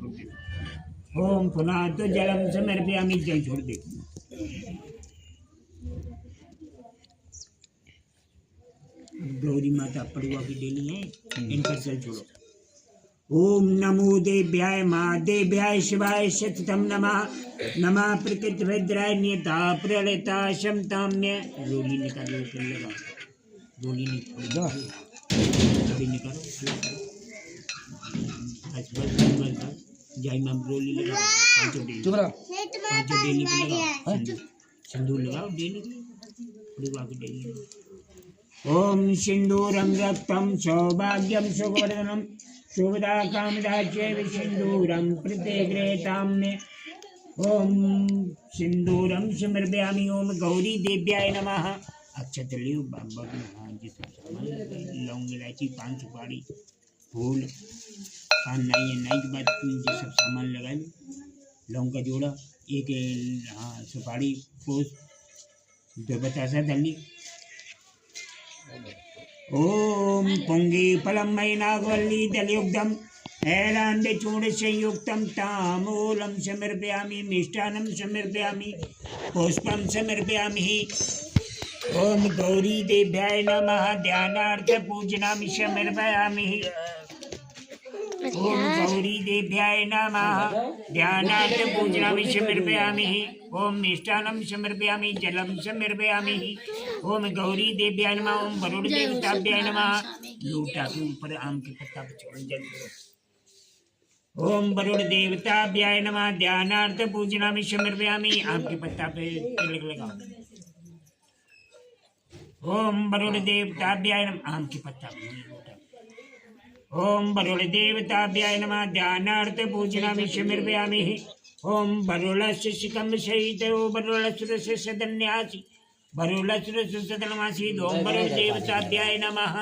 छोड़ दे। ओम पुनः तो जलम समर्पयामि, जल छोड़ दे। गौरी माता पड़ुआ की डेली है, इनका जल छोड़ो। ओम नमो देव्याय महादेव्याय शिवाय सततम नमः। नमः प्रकृतिभद्राय नियता प्रलता शमताम्य। रोली निकालो, कर लगा रोली निकालो, अभी निकालो। जय मां रोली लगाओ, पांचों डेली पे लगाओ, सिंदूर लगाओ डेली, पड़ुआ की डेली। ओम सिंदूरम रक्तम सौभाग्यम सुवर्धनम शुभदा कामदा चैव सिंदूरम प्रतिगृहीताम्ये। ओम सिंदूरम समर्पयामि। ओम गौरी देव्याय नमः। अक्षत लियो बाबा की हां जी सब सामान लौंग इलायची पान सुपारी फूल पान नहीं है नहीं के बाद ये सब सामान लगा लो। लौंग का जोड़ा एक हाँ सुपारी फूल दो बतासा दली। ओम पुंगी फलम मयि नागवल्ली दलयुक्तम ऐलांद चूर्ण संयुक्तम तामूलम समर्पयामि। मिष्टान्नं समर्पयामि, पुष्पम समर्पयामि। ओम गौरी देव्याय नमः। ध्यानार्थ पूजनामि समर्पयामि। ओम गौरी देव्याय नमः। ध्यानार्थ पूजनामि समर्पयामि। ओम मिष्टान्नं समर्पयामि, जलम समर्पयामि। ओम गौरी देव्याय नमः। ओम वरुण देवताभ्याय नमः। लोटा के ऊपर आम के पत्ता पर छोड़ जल। ओम वरुण देवताभ्याय नमः। ध्यानार्थ पूजनामि समर्पयामि। आम के पत्ता पे तिलक लगाओ। ओम वरुण देवताभ्याय नमः। आम के पत्ता पे ओम वरुण देवताभ्याय नमः। ध्यानार्थ पूजनामि समर्पयामि। ओम वरुणस्य शिखम सहित वरुणस्य सदन्यासि वरुणस्य सदनमासि। ओम वरुण देवताभ्याय नमः।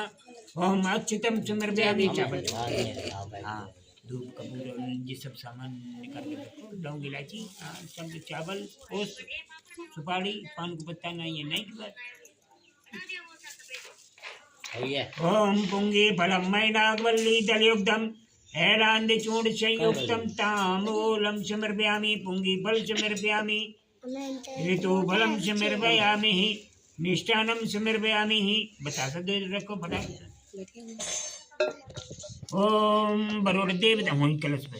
ओम अक्षतम समर्पयामि। चावल हाँ धूप कपूर ये सब सामान निकाल के रखो। लौंग इलायची सब चावल ओस सुपारी पान को पत्ता नहीं है नहीं के बाद। ओम पुंगे फलम मयि नागवल्ली दलयुक्तम ऐलांद चूर्ण संयुक्तम तामूलम समर्पयामि। पुंगी फल समर्पयामि। ऋतु फलम समर्पयामि। मिष्टान्नं समर्पयामि। बतासा दे रखो फटाक। ओम वरुण देवता वहीं कलश पे।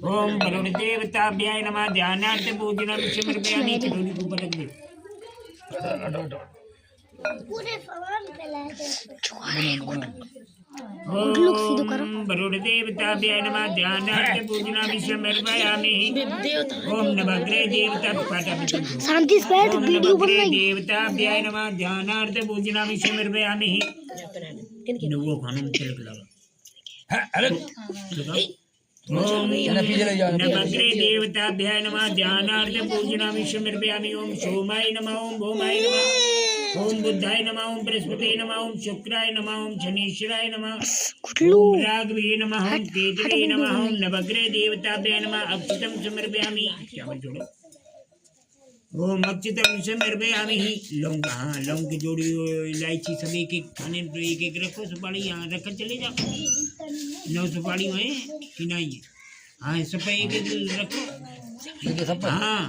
ओम वरुण देवताभ्याय नमः। ध्यानार्थ पूजनामि समर्पयामि। कटोरी को ऊपर रख दे। पूरे सामान फैला दे। ओम वरुण देवताभ्याय नमः। ध्यानार्थ पूजनामि समर्पयामि। ओम नवग्रह देवता शांति से बैठ वीडियो बन रही। देवताभ्याय नमः। ध्यानार्थ पूजनामि समर्पयामि। नवो खाने में तिलक लगा। ओम नवग्रह देवताभ्याय नमः। ध्यानार्थ पूजनामि समर्पयामि। ओम सोमाय नमः। ओम भौमाय नमः। ओम बुद्धाय नमः। ओम बृहस्पतये नमः। ओम शुक्राय नमः। ओम शनीश्वराय नमः। ओम राघवे नमः। ओम केतवे नमः। ओम नवग्रह देवताभ्याय नमः। अक्षतम समर्पयामि। चावल जोड़ो। ओम अक्षतम समर्पयामि। लौंग हाँ लौंग की जोड़ी इलायची सब एक एक खाने पर एक एक रखो। सुपारी यहाँ रखकर चले जाओ। 9 सुपारी है कि नहीं है? हाँ सब एक एक रखो। हाँ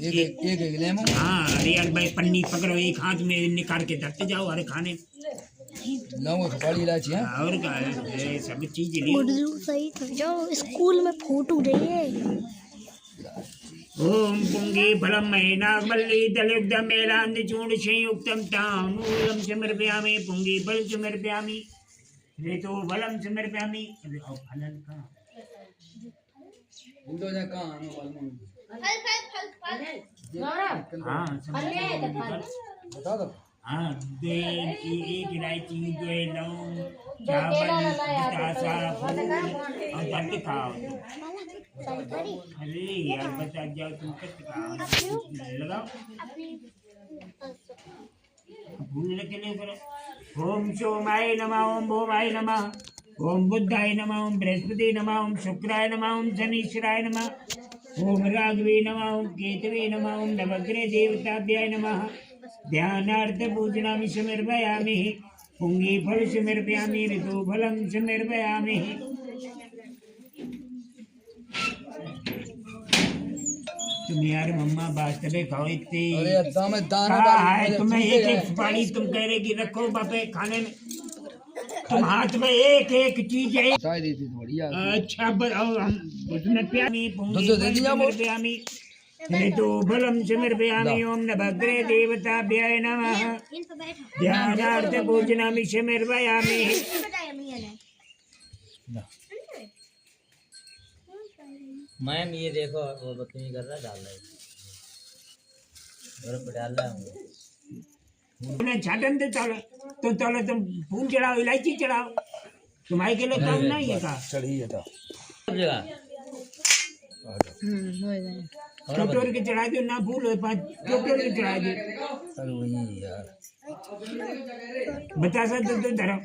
एक लेमो। हाँ अरे यार भाई पन्नी पकड़ो एक हाथ में निकाल के धरते जाओ। अरे खाने लौंग सुपारी इलायची है और का सब चीज सही जाओ। स्कूल में फोटो रही है। ओम पुंगे फलम मयि नागवल्ली दलयुक्तम ऐलांद चूर्ण संयुक्तम तामूलम समर्पयामि। पुंगे फल समर्पयामि। ऋतु फलम समर्पयामि। अरे और फलन का हाँ बता दो। हाँ एक इलायची 2 लौंग चावल बतासा फूल और धर के खाओ। अरे यार बता जाओ तुम कट खाओ लगाओ भूल के लिए करो। ओम सोमाय नमः। ओम भौमाय नमः। ओम बुद्धाय नमः। ओम बृहस्पति नमः। ओम शुक्राय नमः। ओम शनीश्वराय नमः। ओम राघवे नमः। ओम केतवे नमः। ओम नवग्रह देवताभ्याय नमः। ध्यानार्थ पूजनामि समर्पयामि। पुंगी फल समर्पयामि। ऋतु फलम समर्पयामि। तुम यार मम्मा वास्तव खाओ इतनी अरे अद्दा में दाना कहा डाल है तुम्हें एक एक सुपारी तुम कह रहे कि रखो बापे खाने में तुम हाथ में एक एक चीज है चाय दी थी बढ़िया अच्छा बताओ हम उसने प्यामी दूध दे दिया वो? प्यामी हेतु बलम समर्पयामि ओम नभग्रे देवताभ्याय नमः ध्यानार्थ भोजनामि समर्पयामि मैम ये देखो वो बदतमीजी कर रहा है, डाल रहा है बर्फ डाल रहा है। उन्हें छाटन दे तो तुम फूल चढ़ाओ इलायची चढ़ाओ तुम्हारे के लिए काम नहीं है का चढ़ी है तो सब जगह टोटोर के चढ़ा दो ना फूल हो पाँच टोटोर के चढ़ा दो अरे वही यार बता सकते तो धरो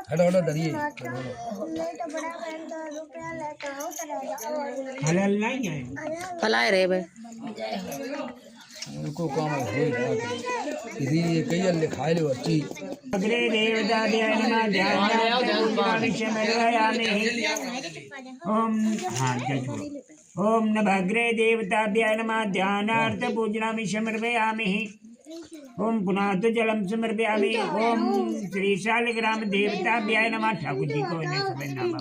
हटो हटो डरिए हलाल नहीं है फलाए रे बे उनको काम है इसी ये कई अल्ले खाए ले अच्छी अग्रे देवता ध्यानमा ध्यानामि ओम हाँ चल छोड़ो ओम नभग्रे देवताभ्याय नमः ध्यानार्थ पूजनामि समर्पयामि ओम पुनात जलम समर्पयामि ओम श्री शालिग्राम देवताभ्याय नमः ठाकुर जी को इन्हें सब नाम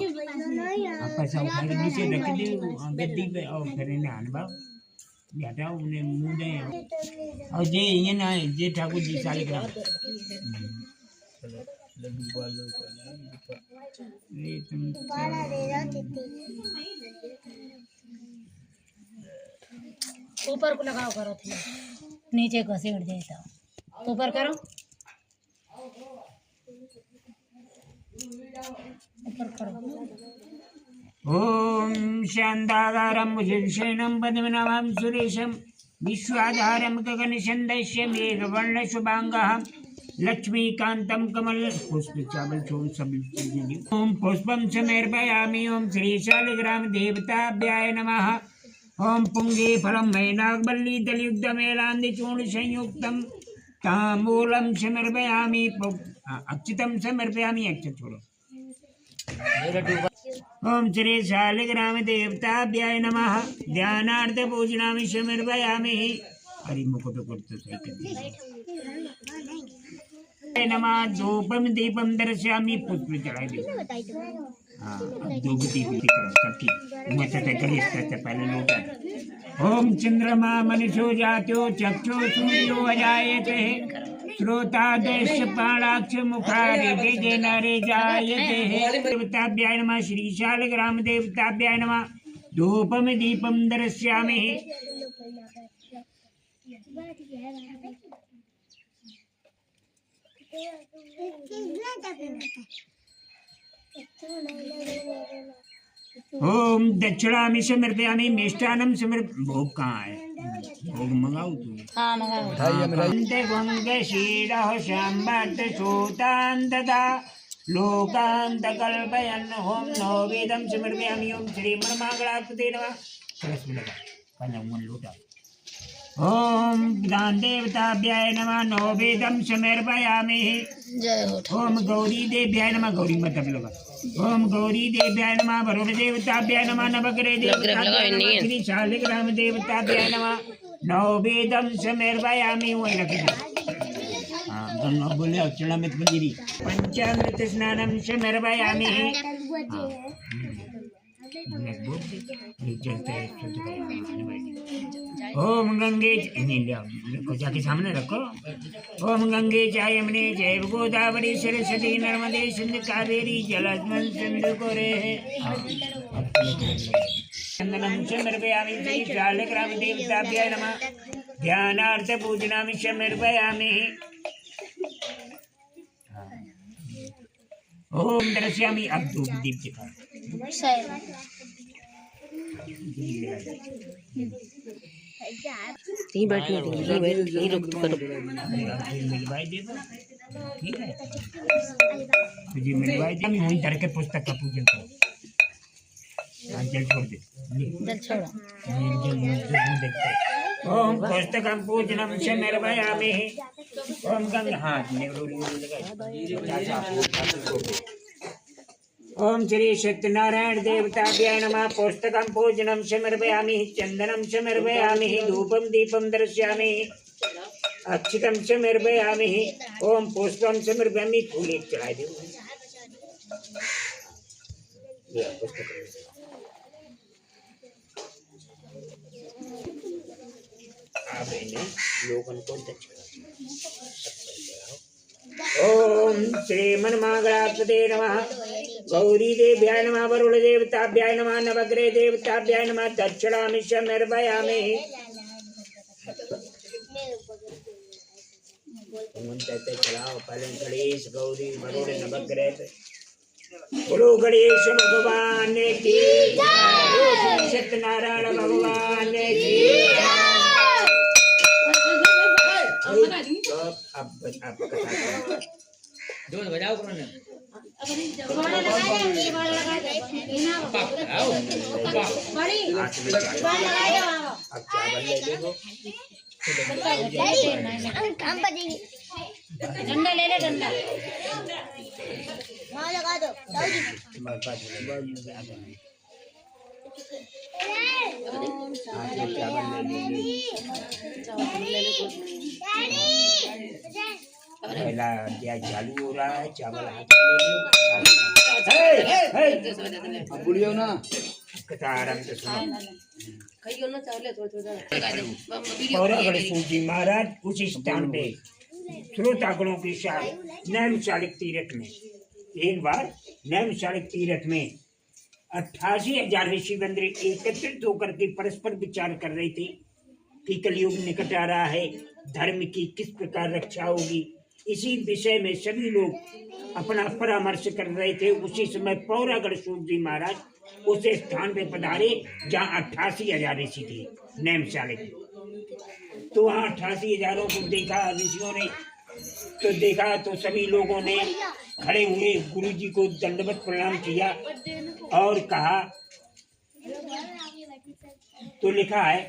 आप पैसा उठा के नीचे रख दो गद्दी पे और फिर इन्हें अनुभव हटाओ उन्हें मुंह दे और जे ये ना जे ठाकुर जी शालिग्राम ये तुम ऊपर को लगाओ करो थी नीचे को सीट देता ऊपर करो ऊपर करो ओम शांताकारं भुजगशयनं पद्मनाभं सुरेशं विश्वाधारं गगनचन्दस्य मेघवर्णशुभांगः लक्ष्मीकान्तं कमल पुष्पचावल छोड़ सब ओम पुष्पं समर्पयामि ओम श्री शालिग्राम देवताभ्याय नमः ओम पुंगे फलं मैनागवल्ली दलयुक्तमेलान्दिचूर्ण संयुक्तं ताम्बूलं समर्पयामि अक्षितं समर्पयामि अक्षत छोड़ो ओम श्री शालिग्राम देवताभ्याय नमः ध्यानार्थ पूजनामि समर्पयामि हरि मुकुट कुर्त नमः धूपम दीपम दर्शयामि पुष्प चढ़ाई दे हाँ धूप दीप सबकी मत पहले लोटा ओम चंद्रमा मनुष्यो जातो चक्षु सूर्यो अजायते श्रोता दृश्य पाणाक्ष मुखारे जे नरे जायते देवताभ्याय नमः श्री शालिग्राम देवताभ्याय नमः धूपम दीपम दर्शयामि ओम दक्षिणामि समर्पयामि मिष्टान्नं भोग कहाँ है भोग मंगाओ तू हाँ मंगाओ शीरः शाम्बत सूतान् ददा लोकान् कल्पयन् ओम नो वेदं समर्पयामि ओम श्रीमन्मङ्गलाकृते नमः सरस्वती लगा पंचम लोटा ओम दान देवताभ्याय नमः नो वेदं समर्पयामि जय हो ओम गौरी देव्याय नमः गौरी मतलब लगा ओम गौरी देव्याय नमः वरुण देवताभ्याय नमः नवग्रह देवताभ्याय नमः श्री शालिग्राम देवताभ्याय नमः नववेदं समर्पयामि वही रख दो हाँ गंगा बोले अक्षरामित मंदिरी पंचामृत स्नानं समर्पयामि ओम गंगे को जाके सामने रखो ओम गंगे च यमुने चैव गोदावरी सरस्वती नर्मदे सिंधु कावेरी जलस्मिन् सिंधु कोरे चंदनं समर्पयामि श्री शालिग्राम देवताभ्याय नमः ध्यानार्थ पूजनामि समर्पयामि ओम दर्शयामि अब धूप दीप दिखा यहीं बैठने दे यहीं बैठ यहीं रुक करो मिलवाई दे दो ठीक है तुझे मिलवाई दे मैं वहीं धर के पुस्तक का पूजन करो जल छोड़ दे जल छोड़ो ओम पुस्तकं पूजनं समर्पयामि ओम गंगा हाथ में रोली लगाई ओम श्री सत्यनारायण देवताभ्याय नमः। पुस्तकं पूजनं समर्पयामि, चंदनं समर्पयामि, धूपं दीपं दर्शयामि, अक्षितं समर्पयामि, ओम पुष्पं समर्पयामि। फूल एक चढ़ा दो। लोगन को ओम श्री मनमागणापते नमः। गौरी देव्याय नमः। वरुण देवताभ्याय नमः। नवग्रह देवताभ्याय नमः। दक्षिणामि समर्पयामि। चलाओ पहले गणेश गौरी वरुण नवग्रह। बोलो गणेश भगवान की जय। सत्यनारायण भगवान की अब जोर बजाओ करो ना। अब चावल ले लो। डंडा ले ले डंडा। वहाँ लगा दो। पहला अध्याय चालू हो रहा है। चावल हाथ में बुढ़ियो ना कथा आरंभ से सुनो। और अगर सूजी महाराज उस स्थान पे श्रोतागणों के साथ नैमिषारण्य तीर्थ में एक बार नैमिषारण्य तीर्थ में 88,000 ऋषि बंदर एकत्रित होकर के परस्पर विचार कर रहे थे कि कलयुग निकट आ रहा है, धर्म की किस प्रकार रक्षा होगी। इसी विषय में सभी लोग अपना परामर्श कर रहे थे। उसी समय पौरागढ़ सूत जी महाराज उस स्थान पे पधारे जहाँ 88,000 ऋषि थे नैमिषारण्य। तो वहाँ 88,000 को देखा ऋषियों ने। तो देखा तो सभी लोगों ने खड़े हुए गुरु जी को दंडवत प्रणाम किया और कहा। तो लिखा है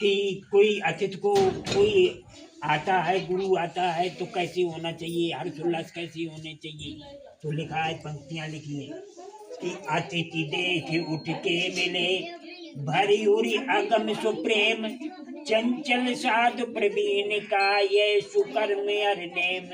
कि कोई अतिथि को कोई आता है, गुरु आता है तो कैसे होना चाहिए, हर्षोल्लास कैसे होने चाहिए। तो लिखा है, पंक्तियां लिखी है कि अतिथि देख उठ के मिले, भरी उरी अगम सुप्रेम, चंचल साधु प्रवीण का ये सुकर्म अरनेम।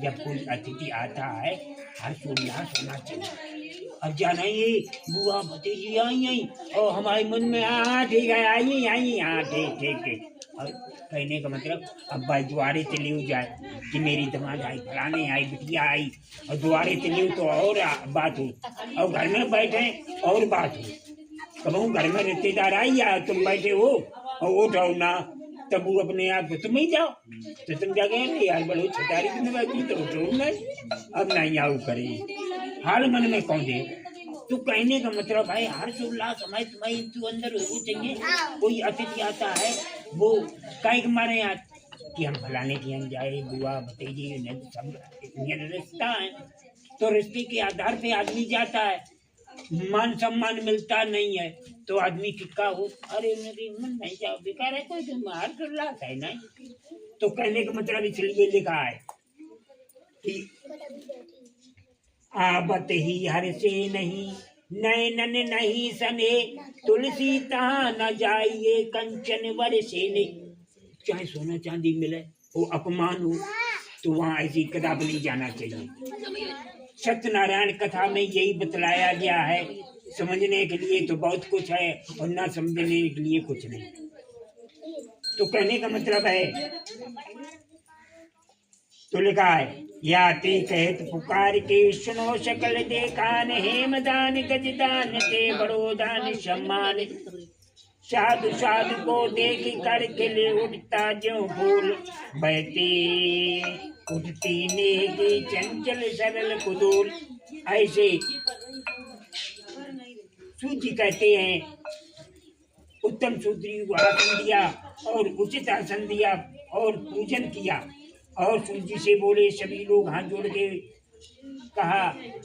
जब कोई अतिथि आता है हर्षोल्लास होना चाहिए। अब जाना ये बुआ भतीजी आई और हमारे मन में हाँ ठीक है आई हाँ ठीक है। और कहने का मतलब अब भाई द्वारे चली जाए कि मेरी दमाद आई, फलाने आई, बिटिया आई, और द्वारे चली तो और बात हो। और घर में बैठे और बात हो। कब घर में रिश्तेदार आई या तुम बैठे हो और उठाओ ना, तब वो अपने आप तुम ही जाओ तो तुम क्या कह रहे यार बड़ो छटारी की नवाजी तो उठो। अब नहीं आओ करे हाल मन में कौन दे। तो कहने का मतलब भाई हर्षोल्लास हमारे तुम्हारी तू अंदर हो चाहिए। कोई अतिथि आता है वो कई मारे आज कि हम फलाने की हम जाए, बुआ भतीजी सब रिश्ता है। तो रिश्ते के आधार पे आदमी जाता है, मान सम्मान मिलता नहीं है तो आदमी कितना हो, अरे मेरी मन नहीं जाओ बेकार है, कोई तुम हर्षोल्लास है नहीं। तो कहने का मतलब इसलिए लिखा है कि आबत ही हर से नहीं, नैनन नहीं सने, तुलसी तहाँ न जाइए, कंचन वर से नहीं। चाहे सोना चांदी मिले वो अपमान हो तो वहाँ ऐसी कदापि नहीं जाना चाहिए। सत्यनारायण कथा में यही बतलाया गया है। समझने के लिए तो बहुत कुछ है और ना समझने के लिए कुछ नहीं। तो कहने का मतलब है तो लिखा है या ते कहत पुकार के सुनो सकल देखान, हेमदान गजदान ते बड़ो दान सम्मान। साधु साधु को देख कर खिले उठता जो फूल, बहते उठती नेगी चंचल सरल कुदूर। ऐसे सूची कहते हैं उत्तम सूत्री को आसन दिया और उचित आसन दिया और पूजन किया और सूची से बोले सभी लोग हाथ जोड़ के कहा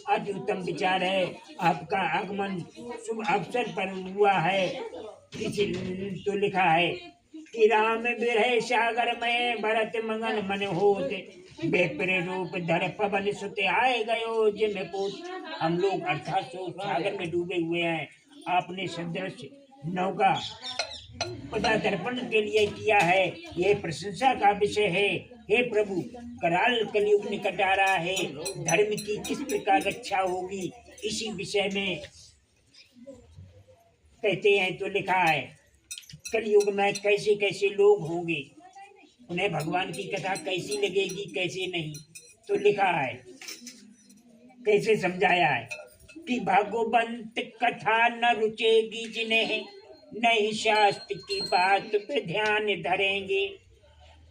अति उत्तम विचार है, आपका आगमन शुभ अवसर पर हुआ है। इसी तो लिखा है कि राम विरह सागर में भरत मगन मन होते, बेपरे रूप धर पवन सुते आए गयो जिम पूत। हम लोग अर्थात सागर में डूबे हुए हैं। आपने सदृश नौका पदा दर्पण के लिए किया है, ये प्रशंसा का विषय है। हे प्रभु, कराल कलयुग निकट आ रहा है, धर्म की किस प्रकार रक्षा होगी इसी विषय में कहते हैं। तो लिखा है कलयुग में कैसे कैसे लोग होंगे, उन्हें भगवान की कथा कैसी लगेगी कैसे नहीं। तो लिखा है, कैसे समझाया है कि भगवंत कथा न रुचेगी जिन्हें, नहीं शास्त्र की बात पे ध्यान धरेंगे।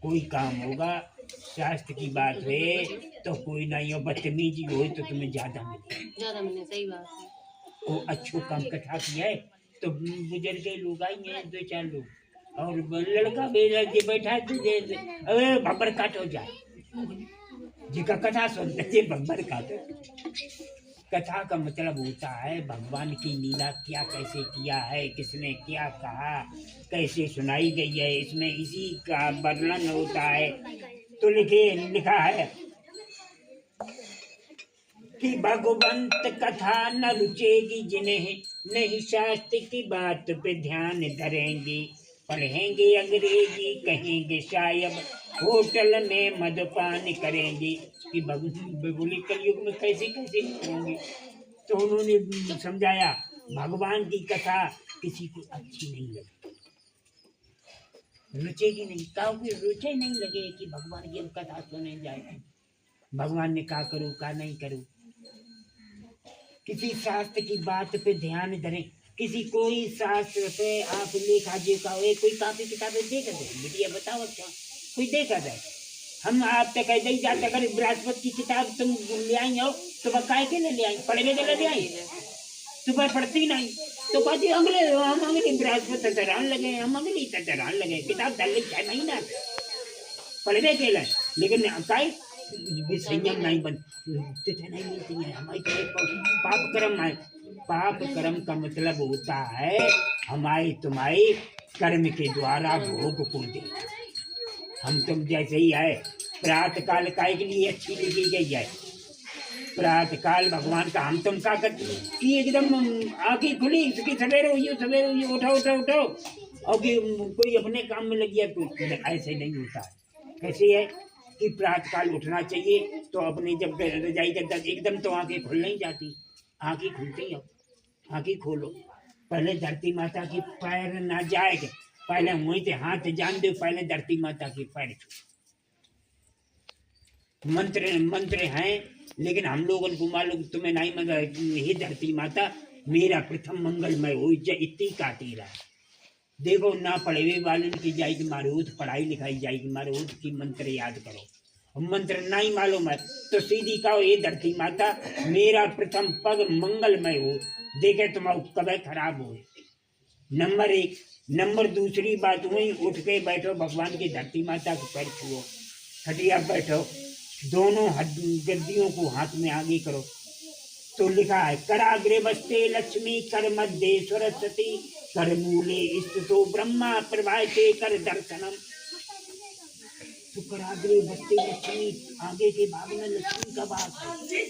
कोई काम होगा शास्त्र की बात है तो कोई नहीं हो, बदतमीजी हो तो तुम्हें ज्यादा मिले। सही बात है। वो अच्छो काम कथा की है तो बुजुर्ग लोग आएंगे 2-4 लोग, और लड़का बैठा है तुझे अरे भब्बर काट हो जाए जिका कथा सुनते भब्बर काटो। कथा का मतलब होता है भगवान की लीला क्या कैसे किया है, किसने क्या कहा, कैसे सुनाई गई है, इसमें इसी का वर्णन होता है। तो लिखा है कि भगवंत कथा न रुचेगी जिन्हें, नहीं शास्त्र की बात पे ध्यान धरेंगे। पढ़ेंगे अंग्रेजी कहेंगे शायद, होटल में मदपान करेंगे कि बोली कलयुग में कैसे कैसे होंगे। तो उन्होंने समझाया भगवान की कथा किसी को अच्छी नहीं लगी, रुचेगी नहीं। कहोगे रुचे नहीं लगे कि भगवान की कथा सुने जाए, भगवान ने कहा करो कहा नहीं करो। किसी शास्त्र की बात पे ध्यान धरें, किसी कोई शास्त्र पे आप लेखा जोखा कोई काफी किताबें देखा जाए, मीडिया बताओ अच्छा कोई देखा जाए। हम आप तक ऐसे ही जाते अगर बृहस्पति की किताब तुम ले आई हो तो वह काय के ले आई, पढ़ने के लिए ले आई, सुबह पढ़ती नहीं तो कहती अगले हम अगली बृहस्पति तरान लगे, हम अगली तरान लगे, किताब डाल ली 6 महीना पढ़ने के लिए, लेकिन काय संयम नहीं बनते नहीं मिलती है हमारी पाप कर्म है। पाप कर्म का मतलब होता है हमारे तुम्हारे कर्म के द्वारा भोग को दे। हम तुम जैसे ही है, प्रातः काल काय के लिए अच्छी लिखी गई है, प्रातः काल भगवान का हम तुम का कि एकदम आँखें खुली उसकी सवेरे हुई उठो उठो उठो और कोई अपने काम में लगी है, तो ऐसे नहीं होता है। कैसे है कि प्रातः काल उठना चाहिए तो अपनी जब रजाई के एकदम तो आँखें खुल नहीं जाती, आँखें खुलती हैं, आँखें खोलो। पहले धरती माता की पैर ना जाएगा, पहले वहीं से हाथ जान दो, पहले धरती माता की पैर छू। मंत्र हैं लेकिन हम लोगों को मालूम तुम्हें नहीं मगर हे धरती माता मेरा प्रथम मंगलमय हो इतनी काटी रहा। देखो ना पढ़े वाले की जाएगी मारूद, पढ़ाई लिखाई जाएगी मारूद की मंत्र याद करो। मंत्र नहीं मालूम है तो सीधी कहो ये धरती माता मेरा प्रथम पग मंगलमय हो, देखे तुम्हारा कभी खराब हो। नंबर 1। नंबर दूसरी बात हुई उठ के बैठो भगवान की धरती माता के पैर छुओ, खटिया बैठो, दोनों गद्दियों को हाथ में आगे करो। तो लिखा है कराग्रे बस्ते लक्ष्मी कर मध्य सरस्वती कर मूले स्थितो ब्रह्मा प्रभाते कर दर्शनम। तो कराग्रे बस्ते लक्ष्मी आगे के भाग में लक्ष्मी का वास है,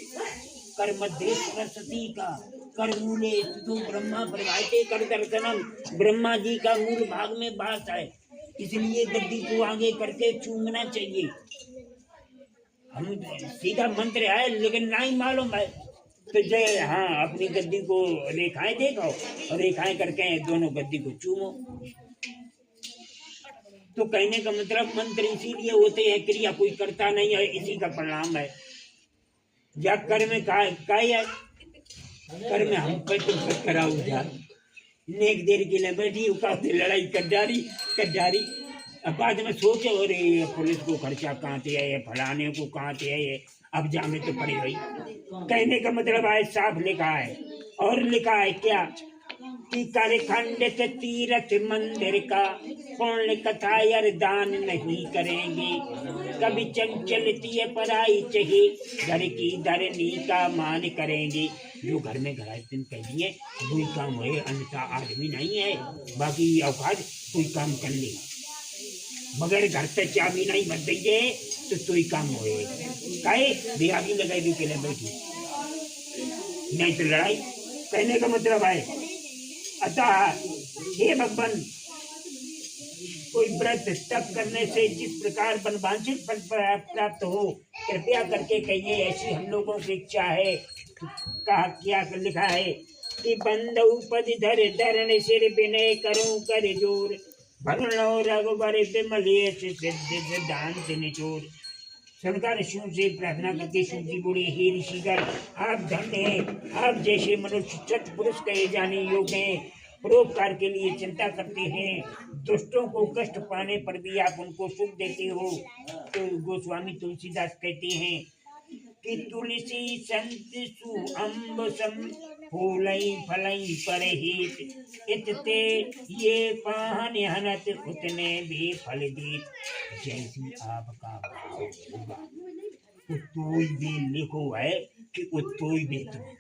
कर मध्य सरस्वती का, कर मूले स्थितो ब्रह्मा प्रभाते कर दर्शनम। ब्रह्मा जी का मूल भाग में वास है, इसलिए गद्दी को आगे करके चूमना चाहिए। हम सीधा मंत्र है लेकिन नहीं मालूम है तो जय हाँ अपनी गद्दी को रेखाएं देखो और रेखाएं करके दोनों गद्दी को चूमो। तो कहने का मतलब मंत्र इसीलिए होते हैं, क्रिया कोई करता नहीं है, इसी का परिणाम है। या कर्म का है कर्म हम पर तो कराओ यार, नेक देर के लिए बैठी लड़ाई कर जारी अब बाद में सोचो और पुलिस को खर्चा कहाँ से है, फलाने को कहाँ से है, अब जामे तो पड़ी गई। कहने का मतलब है साफ लिखा है। और लिखा है क्या कि कर खंडित तीर्थ मंदिर का पुण्य कथा यार दान नहीं करेंगे, कभी चंचलती है पराई चाहिए घर की धरनी का मान करेंगे। जो घर में दिन कह दिए वही काम है, अन्यथा आदमी नहीं है, बाकी औकात कोई काम कर ले मगर घर से चाबी नहीं बच गई है तो ही काम होए काहे भी आगे लगाई भी केले बैठी नहीं तो लड़ाई। कहने का मतलब है अतः हे भगवान कोई व्रत तप करने से जिस प्रकार मनवांछित फल प्राप्त हो कृपया करके कहिए। ऐसी हम लोगों की इच्छा है। कहा क्या लिखा है कि बंदौ पद धर धरण सिर विनय करूं कर जोर भगनो रघुबर विमल यश सिद्धि सिद्धांत निचोर। शंकर शिव से प्रार्थना करके शिव जी बोले हे ऋषिगर आप धन्य हैं। आप जैसे मनुष्य सत्पुरुष कहे जाने योग्य हैं। परोपकार के लिए चिंता करते हैं। दुष्टों को कष्ट पाने पर भी आप उनको सुख देते हो। तो गोस्वामी तुलसीदास कहते हैं कि तुलसी संत सु अम्ब सम फूलई फलई परहित इतते ये पाहन हनत उतने भी फल दीत। जैसी आपका होगा उतोई भी लिखो है कि उतोई भी तुम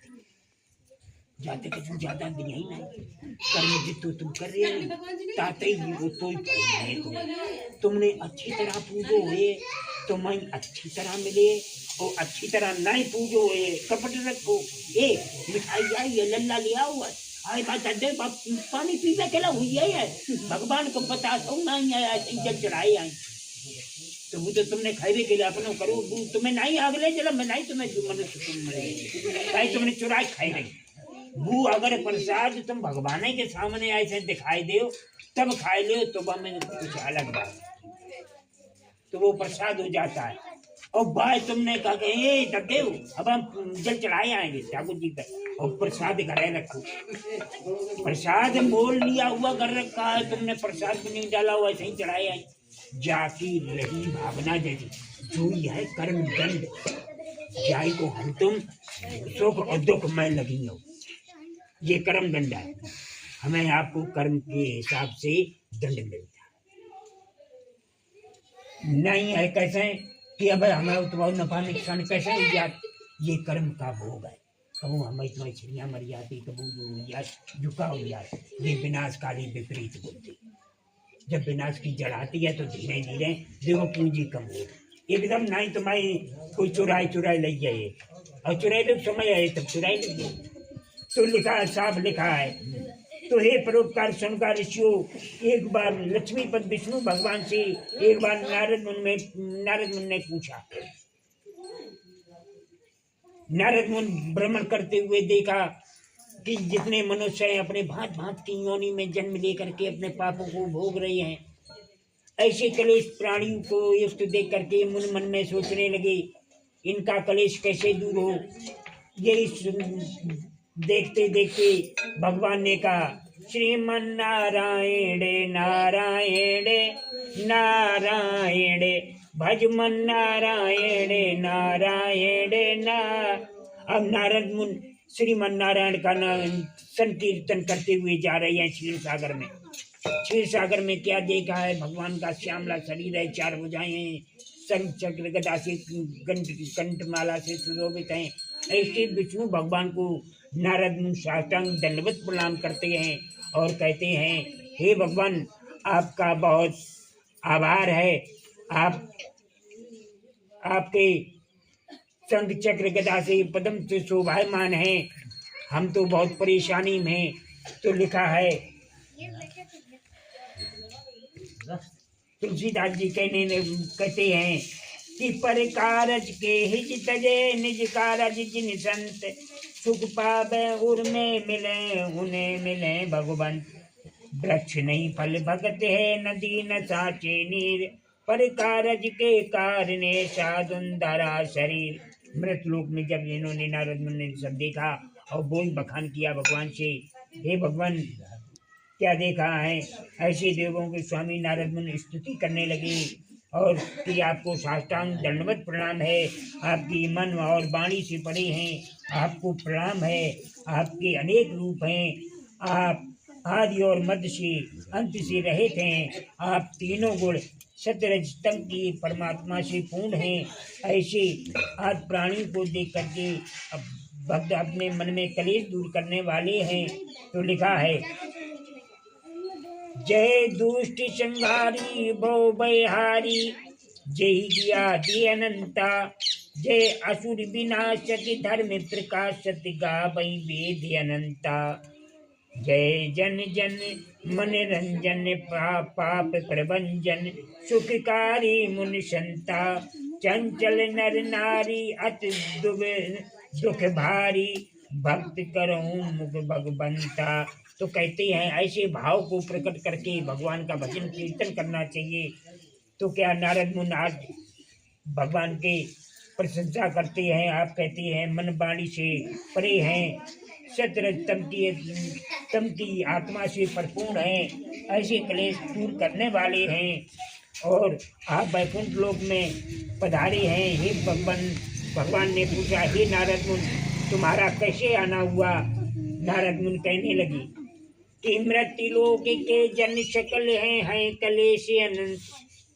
जाते कि तुम ज्यादा भी नहीं कर्म जितो तुम कर रहे हो ताते ही उतोई फल तुमने अच्छी तरह पूजो है तुम्हें अच्छी तरह मिले और अच्छी तरह नहीं पूजो है कपट रखो ए मिठाई आई है लल्ला लिया हुआ आई बात दे पानी पीने के लिए हुई है भगवान को बता दो नहीं आया जल चढ़ाई आई तो वो तो तुमने खाए के लिए अपने करो तुम्हें नहीं अगले जन्म में नहीं तुम्हें जो मनुष्य तुम मिले तुमने चुराई खाई नहीं वो अगर प्रसाद तुम भगवान के सामने ऐसे दिखाई दे तब खाई ले तो में कुछ अलग बात तो वो प्रसाद हो जाता है। और भाई तुमने कहा कि तब देव अब हम जल चढ़ाए आएंगे ठाकुर जी का और प्रसाद घरे रखो। प्रसाद मोल लिया हुआ घर रखा है तुमने प्रसाद भी नहीं डाला हुआ ऐसे ही चढ़ाए आए जाकी रही भावना जैसी जो यह कर्म दंड जाय को हम तुम सुख और दुख में लगी हो ये कर्म दंड है। हमें आपको कर्म के हिसाब से दंड मिलता नहीं है। कैसे कि अब हमें उत्पाद नफा नुकसान कैसे हो जाए ये कर्म का भोग है। कबू हमें मछलियाँ मर जाती कबू झुका हो जाए ये विनाशकारी विपरीत बुद्धि। जब विनाश की जड़ आती है तो धीरे धीरे देखो पूंजी कम हो एकदम नहीं तुम्हारी कोई चुराई ले जाए और चुराई लोग समय आए तब चुराई लग तो लिखा है साफ लिखा है। तो हे परोपकार सुनकर ऋषियों एक बार लक्ष्मीपद विष्णु भगवान से एक बार नारद मुनि ने पूछा। नारद मुनि भ्रमण करते हुए देखा कि जितने मनुष्य हैं अपने भांत भांत की योनि में जन्म लेकर के अपने पापों को भोग रहे हैं। ऐसे कलेश प्राणियों को युक्त देख करके मुनि मन में सोचने लगे इनका कलेश कैसे दूर हो। यही देखते देखते भगवान ने कहा श्रीमन नारायण नारायण नारायण भजमन नारायण नारायण ना। अब नारद मुनि श्रीमन नारायण का नाम संकीर्तन करते हुए जा रहे हैं क्षीर सागर में। क्षीर सागर में क्या देखा है भगवान का श्यामला शरीर है चार भुजाएं हैं शंख चक्र गदा से कंठमाला से सुशोभित हैं। ऐसे विष्णु भगवान को नारद मुनि साष्टांग दंडवत प्रणाम करते हैं और कहते हैं हे भगवान आपका बहुत आभार है। आप आपके शंख चक्र गदा से पद्म से शोभायमान हैं। हम तो बहुत परेशानी में हैं। तो लिखा है तुलसीदास जी कहते हैं कि पर कारज के हिज तजे निज कारज जिन संत सुख पावे उर्मे मिले उन्हें मिले भगवंत। वृक्ष नहीं फल भगत है नदी न साचे नीर पर कारज के कारणे साधुंधरा शरीर। मृत लोक में जब इन्होंने नारद मुनि ने सब देखा और बोल बखान किया भगवान से हे भगवान क्या देखा है। ऐसे देवों के स्वामी नारद मुनि स्तुति करने लगे और कि आपको साष्टांग दंडवत प्रणाम है। आपकी मन और वाणी से परे हैं आपको प्रणाम है। आपके अनेक रूप हैं। आप आदि और मध्य से अंत से रहित हैं। आप तीनों गुण सतरज तंग की परमात्मा से पूर्ण हैं। ऐसे आज प्राणी को देख करके भक्त अपने मन में कलेश दूर करने वाले हैं। तो लिखा है जय दुष्ट संहारी भव बहारी जय ज्ञाति अनंता जय असुर विनाशति धर्म प्रकाशति गावै वेद अनंता जय जन जन मन रंजन पाप प्रभंजन सुखकारी मुनि संता चंचल नर नारी अति दुख भारी भक्त करऊं मुख भगवंता। तो कहते हैं ऐसे भाव को प्रकट करके भगवान का भजन कीर्तन करना चाहिए। तो क्या नारद मुनि आज भगवान के प्रशंसा करते हैं। आप कहते हैं मन वाणी से परे हैं, सतरज तम की आत्मा से भरपूर हैं, ऐसे क्लेश दूर करने वाले हैं और आप वैकुंठ लोक में पधारे हैं। हे भगवान ने पूछा, हे नारद मुनि तुम्हारा कैसे आना हुआ। नारद मुनि कहने लगी कि मृत्यु लोक के जन सकल हैं कलेश अनंत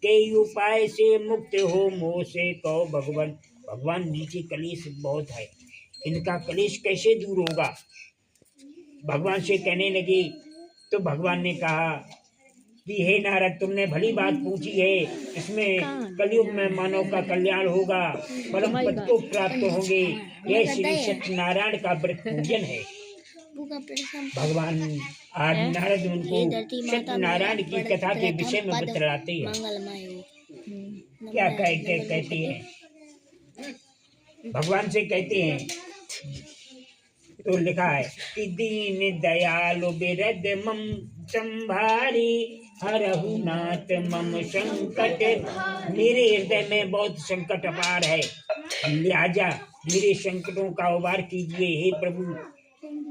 के उपाय से मुक्त हो मोह से कहो भगवान। भगवान नीचे कलेश बहुत है, इनका कलेश कैसे दूर होगा। भगवान से कहने लगी तो भगवान ने कहा कि हे नारद तुमने भली बात पूछी है। इसमें कलयुग में मानव का कल्याण होगा, परम पद को प्राप्त होंगे। यह श्री सत्यनारायण का व्रत पूजन है। भगवान आज नारद उनको सत्यनारायण की कथा के विषय में बतलाते हैं। क्या कहते हैं भगवान से कहते हैं तो लिखा है कि दीन दयालु बिरद मम संभारी हरहु नाथ मम संकट। मेरे हृदय में बहुत संकट अपार है, लिहाजा मेरे संकटों का उबार कीजिए। हे प्रभु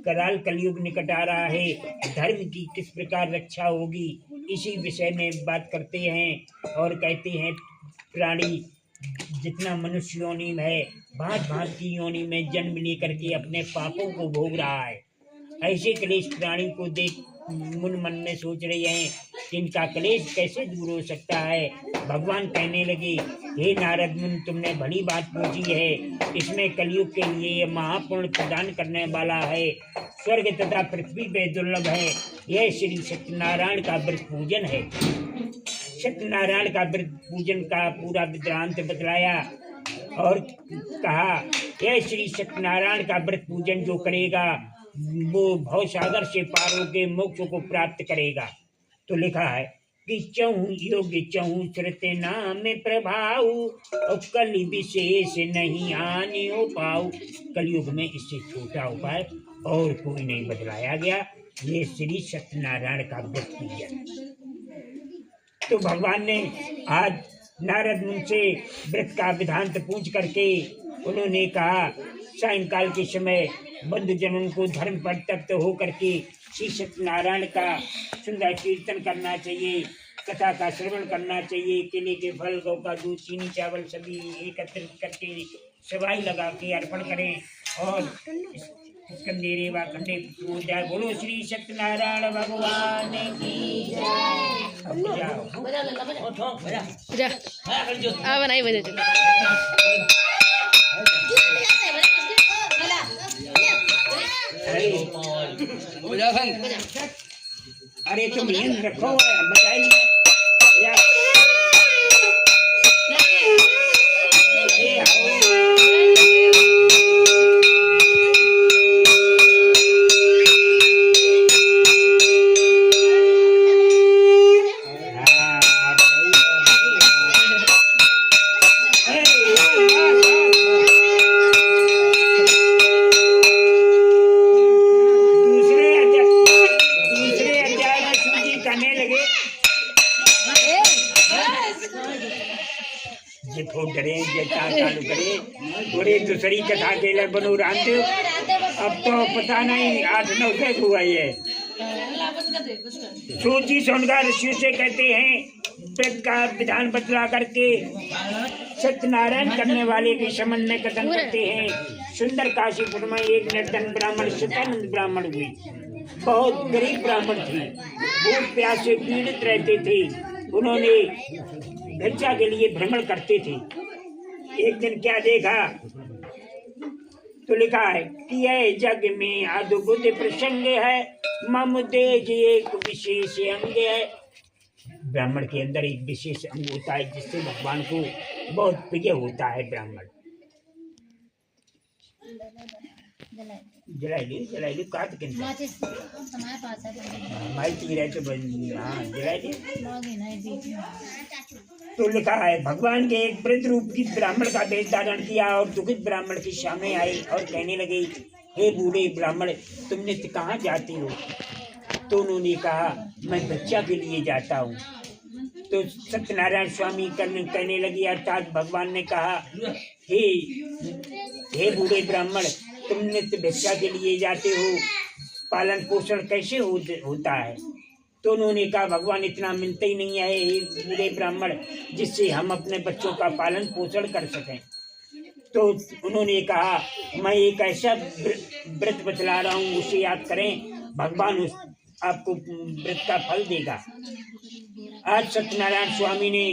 कराल कलयुग निकट आ रहा है, धर्म की किस प्रकार रक्षा होगी इसी विषय में बात करते हैं। और कहते हैं प्राणी जितना मनुष्य योनि में है भांत भांत की योनि में जन्म लेकर के अपने पापों को भोग रहा है। ऐसे क्लेश प्राणी को देख मन में सोच रहे हैं कि इनका क्लेश कैसे दूर हो सकता है। भगवान कहने लगे हे नारद मुनि तुमने भली बात पूछी है। इसमें कलयुग के लिए ये महापुण्य प्रदान करने वाला है, स्वर्ग तथा पृथ्वी पे दुर्लभ है। यह श्री सत्यनारायण का व्रत पूजन है। सत्यनारायण का व्रत पूजन का पूरा वृत्तांत बतलाया और कहा यह श्री सत्यनारायण का व्रत पूजन जो करेगा वो भवसागर से पार होके मोक्ष को प्राप्त करेगा। तो लिखा है कि चहु योग्य चहु श्रुत नाम प्रभाव और कलि विशेष नहीं आने हो पाऊ। कलयुग में इससे छोटा उपाय और कोई नहीं बतलाया गया। ये श्री सत्यनारायण का व्रत पूजन। तो भगवान ने आज नारद मुनि से व्रत का विधांत पूछ करके उन्होंने कहा सायंकाल के समय बंधुजनों को धर्म पर तप्त हो करके श्री सत्यनारायण का सुंदर कीर्तन करना चाहिए, कथा का श्रवण करना चाहिए। केले के फल, गौ का दूध, चीनी, चावल सभी एकत्रित करके सवाई लगा के अर्पण करें और स्कंदेरे व खंडे पूजा। बोलो श्री सत्यनारायण भगवान की जय। बनाई बजे अरे तुम नींद रखो बजाई चालू करे थोड़ी दूसरी कथा के बनो रामदेव। अब तो पता नहीं 8-9 तक हुआ है। सूची सोनगा ऋषि से कहते हैं व्रत का विधान बतला करके सत्यनारायण करने वाले के संबंध में कथन करते हैं। सुंदर काशीपुर में एक निर्धन ब्राह्मण सत्यानंद ब्राह्मण हुई। बहुत गरीब ब्राह्मण थी, भूख प्यास से पीड़ित रहते थे। उन्होंने भिक्षा के लिए भ्रमण करते थे। एक दिन क्या देखा तो लिखा है कि यह जग में अद्भुत प्रसंग है, मम तेज एक विशेष अंग है। ब्राह्मण के अंदर एक विशेष अंग होता है जिससे भगवान को बहुत प्रिय होता है ब्राह्मण। जलाई ली काट के माचिस हमारे पास है माई पी रहे तो हाँ जलाई ली। लगे ना बीच में। तो लिखा है भगवान के एक वृद्ध रूप की ब्राह्मण का वेश धारण किया और दुखित ब्राह्मण के सामने आई और कहने लगे, हे बूढ़े ब्राह्मण, तुमने कहाँ जाती हो? तो उन्होंने कहा, मैं बच्चा के लिए जाता हूँ। तो सत्यनारायण स्वामी कहने लगी, अर्थात भगवान ने कहा, हे बूढ़े ब्राह्मण, तुम नित्य भिक्षा के लिए जाते हो, पालन पोषण कैसे होता है? तो उन्होंने कहा, भगवान इतना मिलता ही नहीं है हे बूढ़े ब्राह्मण जिससे हम अपने बच्चों का पालन पोषण कर सकें। तो उन्होंने कहा, मैं एक ऐसा व्रत बतला रहा हूँ, उसे याद करें, भगवान आपको व्रत का फल देगा। आज सत्यनारायण स्वामी ने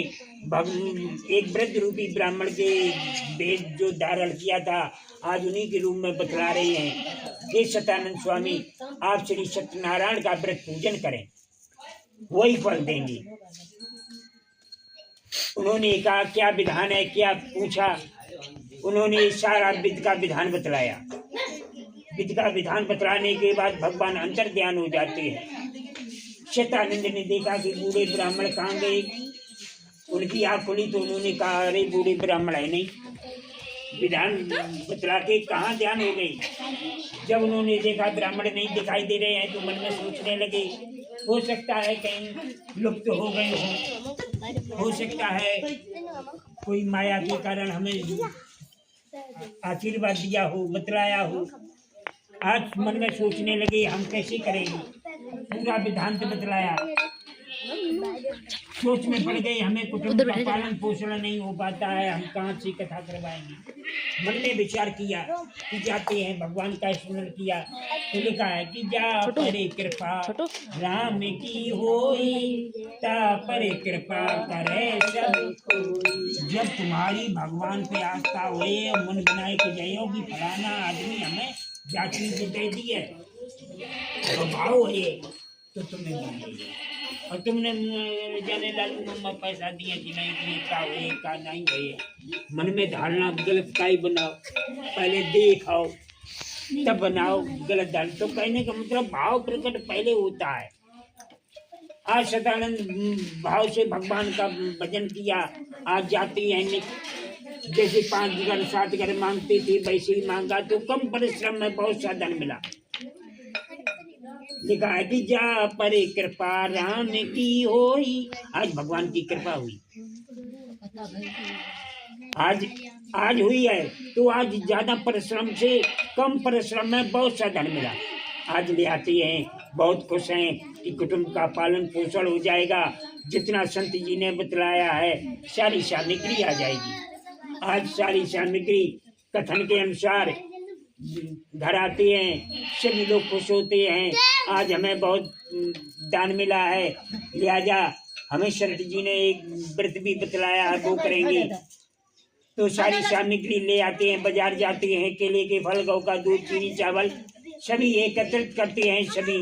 एक वृद्ध रूपी ब्राह्मण के वेश जो धारण किया था, आज उन्हीं के रूप में बतला रहे हैं। हे सत्यानंद स्वामी, आप श्री सत्यनारायण का व्रत पूजन करें, वही फल देंगे। उन्होंने कहा, क्या विधान है? क्या पूछा? उन्होंने सारा विधि का विधान बतलाया। विधि का विधान बतलाने के बाद भगवान अंतर ध्यान हो जाते हैं। सत्यानंद ने देखा कि बूढ़े ब्राह्मण कहाँ गए, उनकी आँख खुली तो उन्होंने कहा, अरे बूढ़े ब्राह्मण है नहीं, विधान बतला के कहाँ ध्यान हो गई। जब उन्होंने देखा ब्राह्मण नहीं दिखाई दे रहे हैं तो मन में सोचने लगे, हो सकता है कहीं लुप्त हो गए हो सकता है कोई माया के कारण हमें आशीर्वाद दिया हो, बतलाया हो। आज मन में सोचने लगे, हम कैसे करेंगे? पूरा विधान तो बतलाया, सोच में पड़ गए, हमें कुटुंब का पालन पोषण नहीं हो पाता है, हम कहाँ से कथा करवाएंगे। मन में विचार किया कि जाते हैं, भगवान का स्मरण किया तो लिखा है कि जा परे कृपा राम की होई, ता परे कृपा करे सब कोई। जब तुम्हारी भगवान पे आस्था हुए, मन बनाए कि जयो कि फलाना आदमी हमें जाति दे दी है, तो भाव है तो तुम्हें मिलेगी। और तुमने जाने लालू मम्मा पैसा दिया कि नहीं दिए, का हुए का नहीं हुए, मन में धारणा गलत का ही बनाओ, पहले देखाओ तब बनाओ गलत धारणा। तो कहने का मतलब भाव प्रकट पहले होता है। आज सदानंद भाव से भगवान का भजन किया, आज जाती है जैसे 5 घर 7 घर मांगती थी वैसे ही मांगा तो कम परिश्रम में बहुत सा धन मिला। लिखा है कि जा परे कृपा राम की होई, आज भगवान की कृपा हुई, आज हुई है तो आज ज्यादा परिश्रम से कम परिश्रम में बहुत सा धन मिला। आज ले आते हैं, बहुत खुश हैं कि कुटुंब का पालन पोषण हो जाएगा। जितना संत जी ने बतलाया है सारी सामग्री आ जाएगी। आज सारी सामग्री कथन के अनुसार घर आते हैं, सभी लोग खुश होते हैं। आज हमें बहुत दान मिला है, लिहाजा हमें संत जी ने एक व्रत भी बतलाया है, वो करेंगे। तो सारी सामग्री ले आते हैं, बाजार जाते हैं, केले के फल, गौ का दूध, चीनी, चावल सभी एकत्रित करते हैं सभी,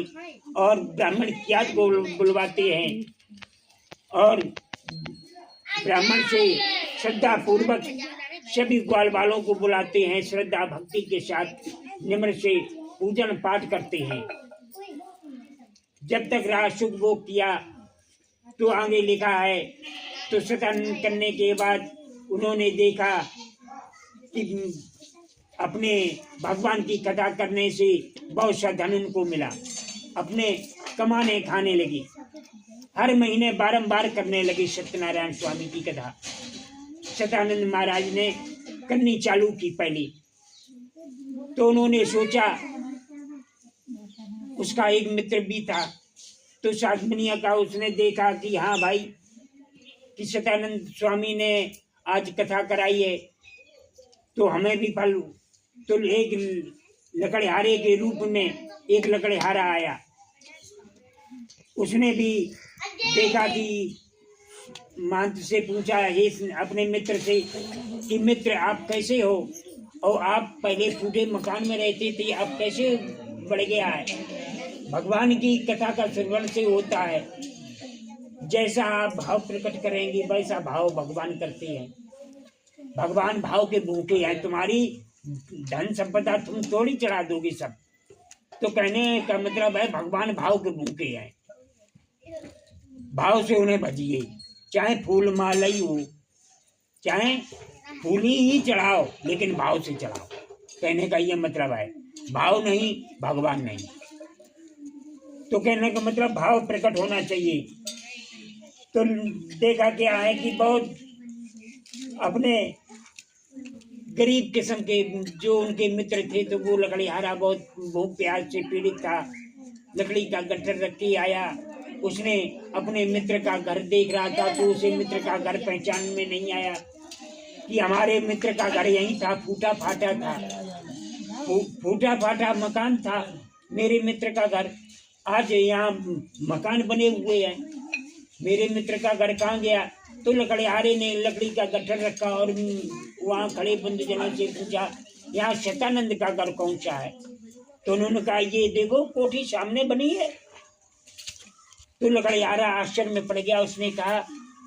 और ब्राह्मण ज्ञात को बुलवाते हैं और ब्राह्मण से श्रद्धा पूर्वक सभी ग्वाल वालों को बुलाते हैं, श्रद्धा भक्ति के साथ निम्र से पूजन पाठ करते हैं। जब तक राज सुख भोग किया तो आगे लिखा है, तो सतन करने के बाद उन्होंने देखा कि अपने भगवान की कथा करने से बहुत सा धन उनको मिला, अपने कमाने खाने लगी, हर महीने बारंबार करने लगी सत्यनारायण स्वामी की कथा। सतानंद महाराज ने करनी चालू की पहली, तो उन्होंने सोचा, उसका एक मित्र भी था तो साधमनिया का, उसने देखा कि हाँ भाई कि सतानंद स्वामी ने आज कथा कराई है तो हमें भी फल। तो एक लकड़हारे के रूप में एक लकड़हारा आया, उसने भी देखा कि महंत से पूछा हे अपने मित्र से कि मित्र आप कैसे हो, और आप पहले फूटे मकान में रहते थे, आप कैसे बढ़ गया है? भगवान की कथा का श्रवण से होता है। जैसा आप भाव प्रकट करेंगे वैसा भाव भगवान करते हैं। भगवान भाव के भूखे हैं। तुम्हारी धन संपदा तुम थोड़ी चढ़ा दोगे सब। तो कहने का मतलब है भगवान भाव के भूखे हैं। भाव से उन्हें भजिए, चाहे फूल माला ही हो, चाहे फूल ही चढ़ाओ, लेकिन भाव से चढ़ाओ। कहने का ये मतलब है, भाव नहीं भगवान नहीं। तो कहने का मतलब भाव प्रकट होना चाहिए। तो देखा क्या है कि बहुत अपने गरीब किस्म के जो उनके मित्र थे, तो वो लकड़ीहारा बहुत भूख प्यास से पीड़ित था। लकड़ी का गट्ठर रख के आया। उसने अपने मित्र का घर देख रहा था, तो उसे मित्र का घर पहचान में नहीं आया कि हमारे मित्र का घर यहीं था। फूटा फाटा था, फूटा फाटा मकान था मेरे मित्र का घर। आज यहाँ मकान बने हुए हैं। मेरे मित्र का घर कहाँ गया? तो लकड़ीहारे ने लकड़ी का गट्ठर रखा और वहाँ खड़े बंधुजनों से पूछा, यहाँ शतानंद का घर कौन सा है? तो उन्होंने कहा, ये देखो कोठी सामने बनी है। तो लकड़ीहारा आश्चर्य में पड़ गया। उसने कहा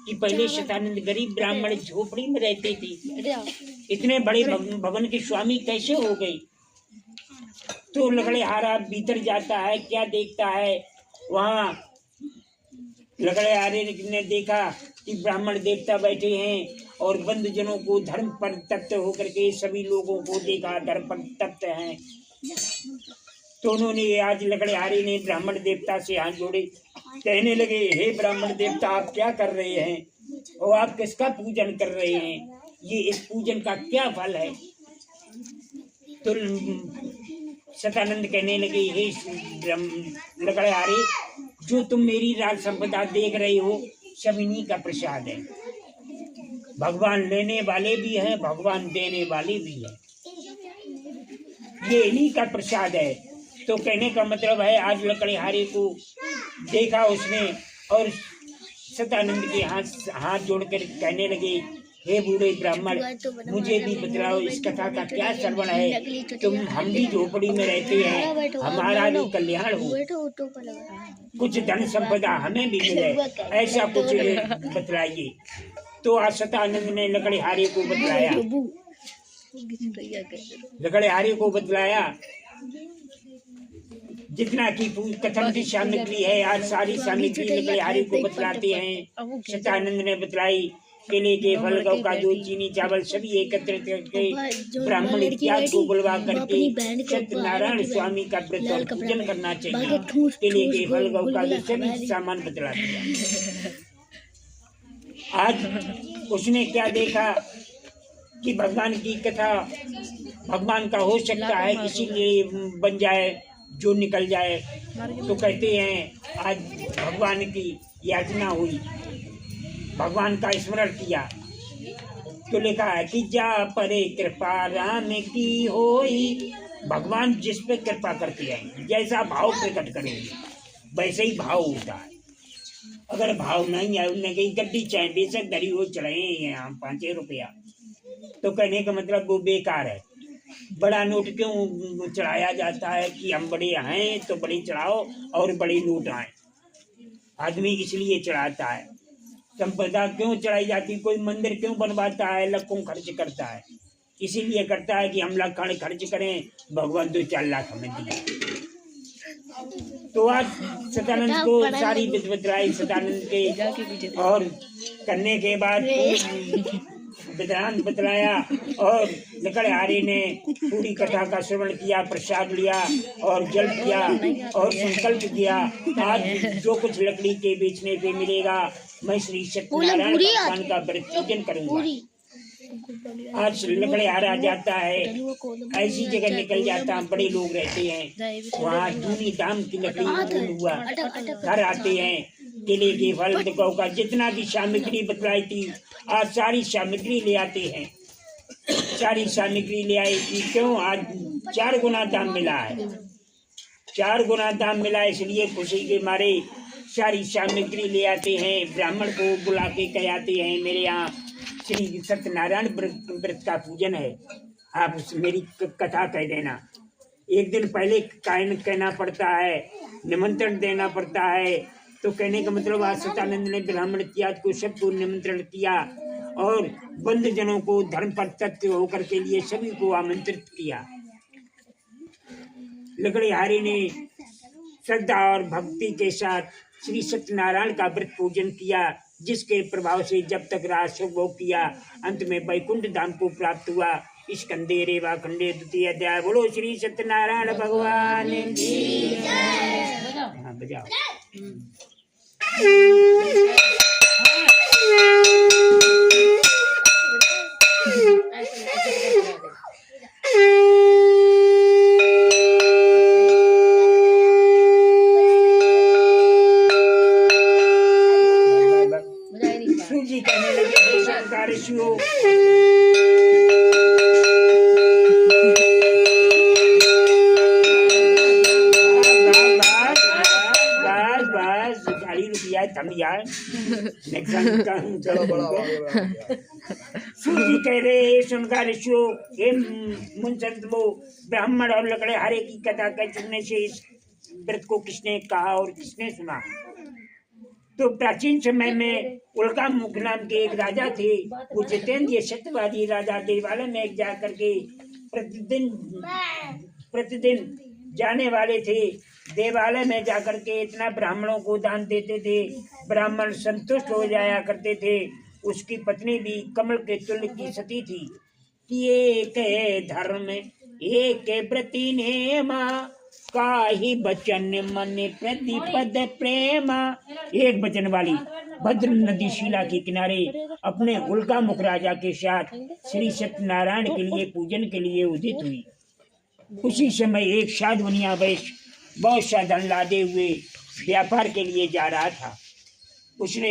कि पहले शतानंद गरीब ब्राह्मण झोपड़ी में रहते थे, इतने बड़े भवन के स्वामी कैसे हो गए? तो लकड़ीहारा भीतर जाता है, क्या देखता है? वहाँ लकड़ीहारे ने देखा कि ब्राह्मण देवता बैठे हैं और बंधुजनों को धर्म पर तप्त होकर के सभी लोगों को देखा धर्म पर तप्त हैं। तो उन्होंने आज लकड़ीहारे ने ब्राह्मण देवता से हाथ जोड़े, कहने लगे, हे ब्राह्मण देवता, आप क्या कर रहे हैं और आप किसका पूजन कर रहे हैं? ये इस पूजन का क्या फल है? तो शतानंद कहने लगे, हे लकड़ीहारे, जो तुम मेरी राज संपदा देख रहे हो सब इन्हीं का प्रसाद है। भगवान लेने वाले भी हैं, भगवान देने वाले भी हैं, ये इन्हीं का प्रसाद है। तो कहने का मतलब है आज लकड़ीहारे को देखा उसने और शतानंद के हाथ जोड़कर कहने लगे, हे बूढ़े ब्राह्मण, मुझे भी बतलाओ इस कथा का क्या श्रवण है? तुम हम भी झोपड़ी में रहते हैं, हमारा भी कल्याण हो, कुछ धन संपदा हमें भी मिले, ऐसा कुछ बतलाइए। तो आज शतानंद ने लकड़ीहारे को बतलाया। लकड़ीहारे को बतलाया जितना की कथन की सामग्री है, आज सारी सामग्री लकड़ीहारे को बतलाते हैं। शतानंद ने बतलाई। केले के फल, गौ का दूध, चीनी, चावल सभी एकत्रित करके ब्राह्मण इत्यादि को बुलवा करके सत्यनारायण स्वामी का व्रत और पूजन करना चाहिए। केले के फल, गौ का दूध सभी सामान बतला दिया। आज उसने क्या देखा कि भगवान की कथा भगवान का हो सकता है, इसीलिए बन जाए जो निकल जाए। तो कहते हैं आज भगवान की याचना हुई, भगवान का स्मरण किया, तो लिखा है कि जा परे कृपा राम की होई। भगवान जिस पे कृपा करते हैं, जैसा भाव प्रकट करेंगे वैसे ही भाव होता है। अगर भाव नहीं है, उन्हें कहीं गड्डी चाहे बेशक धरी हो चढ़ाए यहाँ 5 रुपया, तो कहने का मतलब वो बेकार है। बड़ा नोट क्यों चढ़ाया जाता है कि हम बड़े हैं तो बड़े चढ़ाओ और बड़े नोट आए। आदमी इसलिए चढ़ाता है। संपदा क्यों चढ़ाई जाती, कोई मंदिर क्यों बनवाता है, लाखों खर्च करता है, इसीलिए करता है कि हम लाख खर्च करें, भगवान 2-4 लाख हमें दिए। तो आज सदानंद को सारी विधि बतलाई सदानंद के, और करने के बाद वेदांत बतलाया और लकड़ीहारे ने पूरी कथा का श्रवण किया, प्रसाद लिया और जल किया और संकल्प किया, आज जो कुछ लकड़ी के बेचने पे मिलेगा मैं श्री सत्यनारायण भगवान का व्रत पूजन करूंगा। आज लकड़ीहारा जाता है, ऐसी जगह निकल जाता, बड़े लोग रहते हैं वहाँ, जूनी दाम की लकड़ी हुआ, घर आते हैं, केले के फल, गौ का जितना भी सामग्री बतलाई थी, आज सारी सामग्री ले आते हैं। सारी सामग्री ले आए कि क्यों, आज 4 गुना दाम मिला है, 4 गुना दाम मिला, इसलिए खुशी के मारे सारी सामग्री ले आते हैं। ब्राह्मण को बुला के कहते हैं, मेरे यहाँ श्री सत्यनारायण व्रत का पूजन है, आप मेरी कथा कह देना। एक दिन पहले कहना पड़ता है, निमंत्रण देना पड़ता है तो कहने का मतलब आज सतानंद ने ब्राह्मण इत्यादि को सबको निमंत्रण किया और बंद जनों को धर्म पर तत्व होकर के लिए सभी को आमंत्रित किया। लकड़ीहारी ने श्रद्धा और भक्ति के साथ श्री सत्यनारायण का व्रत पूजन किया, जिसके प्रभाव से जब तक राजसुख भोग किया अंत में वैकुंठ धाम को प्राप्त हुआ। इस कंदे रेवा खंडे द्वितीय अध्याय। बोलो श्री सत्यनारायण भगवान की जय। हाँ बजाओ। सूजी कहने लगे हे संस्कार ऋषियों, थम यार सूजी कह रहे सुनकर ऋषियों, हे मुंसो ब्राह्मण और लकड़ीहारे की कथा का सुनने से इस व्रत को किसने कहा और किसने सुना? तो प्राचीन समय में उल्कामुख नाम के एक राजा थे। वो जितेंद्रिय सत्यवादी राजा देवालय में जा करके प्रतिदिन जाने वाले थे। देवालय में जाकर के इतना ब्राह्मणों को दान देते थे, ब्राह्मण संतुष्ट हो जाया करते थे। उसकी पत्नी भी कमल के तुल्य की सती थी कि एक धर्म एक व्रति नेमा काही बचन मन प्रतिपद प्रेमा। एक वचन वाली भद्र नदी शिला के किनारे अपने उल्कामुख राजा के साथ श्री सत्यनारायण के लिए पूजन के लिए उदित हुई। उसी समय एक साधुनिया वैश्य बहुत सा धन लादे हुए व्यापार के लिए जा रहा था। उसने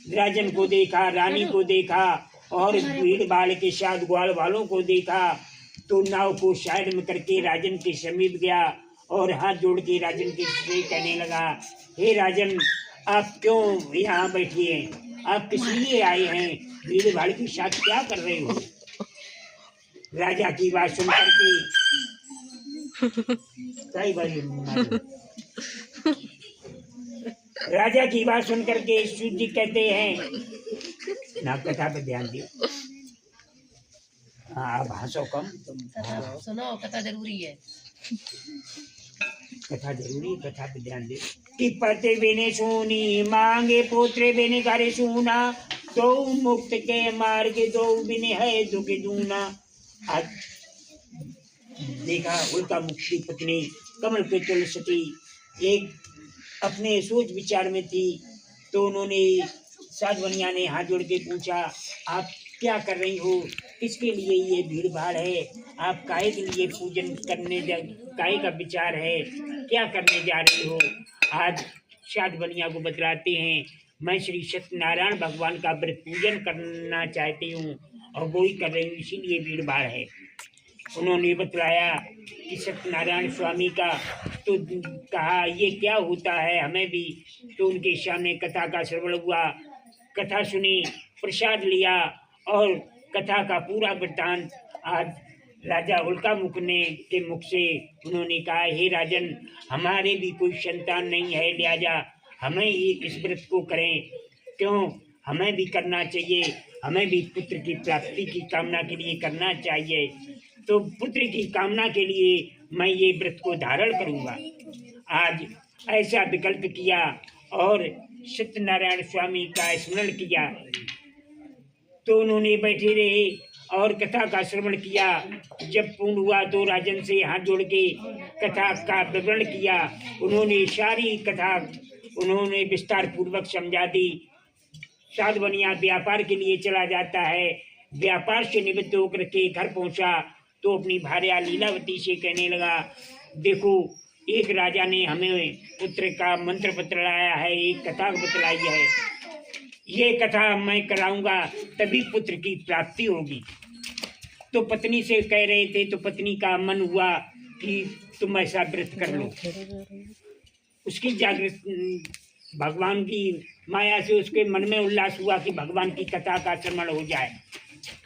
राजन को देखा, रानी को देखा और भीड़ भाड़ के साथ ग्वाल वालों को देखा। तो नाव को साइड में करके राजन के समीप गया और हाथ जोड़ के राजन के से कहने लगा, हे राजन, आप क्यों यहाँ बैठी हैं? आप किस लिए आए हैं? भीड़ भाड़ के साथ क्या कर रहे हो? राजा की बात सुन करके राजा की बात सुन करके सूजी कहते हैं, ना कथा पे ध्यान दियो। हाँ आप हंसो कम, सुनो कथा जरूरी है। कथा जरूरी, कथा पे ध्यान दे। कि पते बिने सुनी मांगे पोत्रे बिने करे सुना, दो मुक्त के मार्ग दो बिने है दुख दूना। आज देखा उल्का मुक्ति पत्नी कमल के तुल्य सती एक अपने सोच विचार में थी। तो उन्होंने साधवनिया ने हाथ जोड़ के पूछा, आप क्या कर रही हो? किसके लिए ये भीड़ भाड़ है? आप काहे के लिए पूजन करने काहे का विचार है? क्या करने जा रही हो? आज साधवनिया को बतलाते हैं, मैं श्री सत्यनारायण भगवान का व्रत पूजन करना चाहती हूँ और वो ही कर रही हूँ, इसीलिए भीड़ भाड़ है। उन्होंने बतलाया कि सत्यनारायण स्वामी का, तो कहा ये क्या होता है हमें भी। तो उनके सामने कथा का श्रवण हुआ, कथा सुनी, प्रसाद लिया और कथा का पूरा वृत्तांत आज राजा उल्कामुख ने के मुख से उन्होंने कहा, हे राजन, हमारे भी कोई संतान नहीं है, लिहाजा हमें ही इस व्रत को करें। क्यों? हमें भी करना चाहिए, हमें भी पुत्र की प्राप्ति की कामना के लिए करना चाहिए। तो पुत्र की कामना के लिए मैं ये व्रत को धारण करूँगा। आज ऐसा विकल्प किया और सत्यनारायण स्वामी का स्मरण किया। तो उन्होंने बैठे रहे और कथा का श्रवण किया। जब पूर्ण हुआ तो राजन से हाथ जोड़ के कथा का विवरण किया। उन्होंने सारी कथा उन्होंने विस्तार पूर्वक समझा दी। साधवनिया व्यापार के लिए चला जाता है, व्यापार से निवृत्त होकर के घर पहुंचा तो अपनी भार्या लीलावती से कहने लगा, देखो एक राजा ने हमें पुत्र का मंत्र बतलाया है, एक कथा बतलाई है, ये कथा मैं कराऊंगा तभी पुत्र की प्राप्ति होगी। तो पत्नी से कह रहे थे तो पत्नी का मन हुआ कि तुम ऐसा व्रत कर लो। उसकी जागृत भगवान की माया से उसके मन में उल्लास हुआ कि भगवान की कथा का श्रवण हो जाए।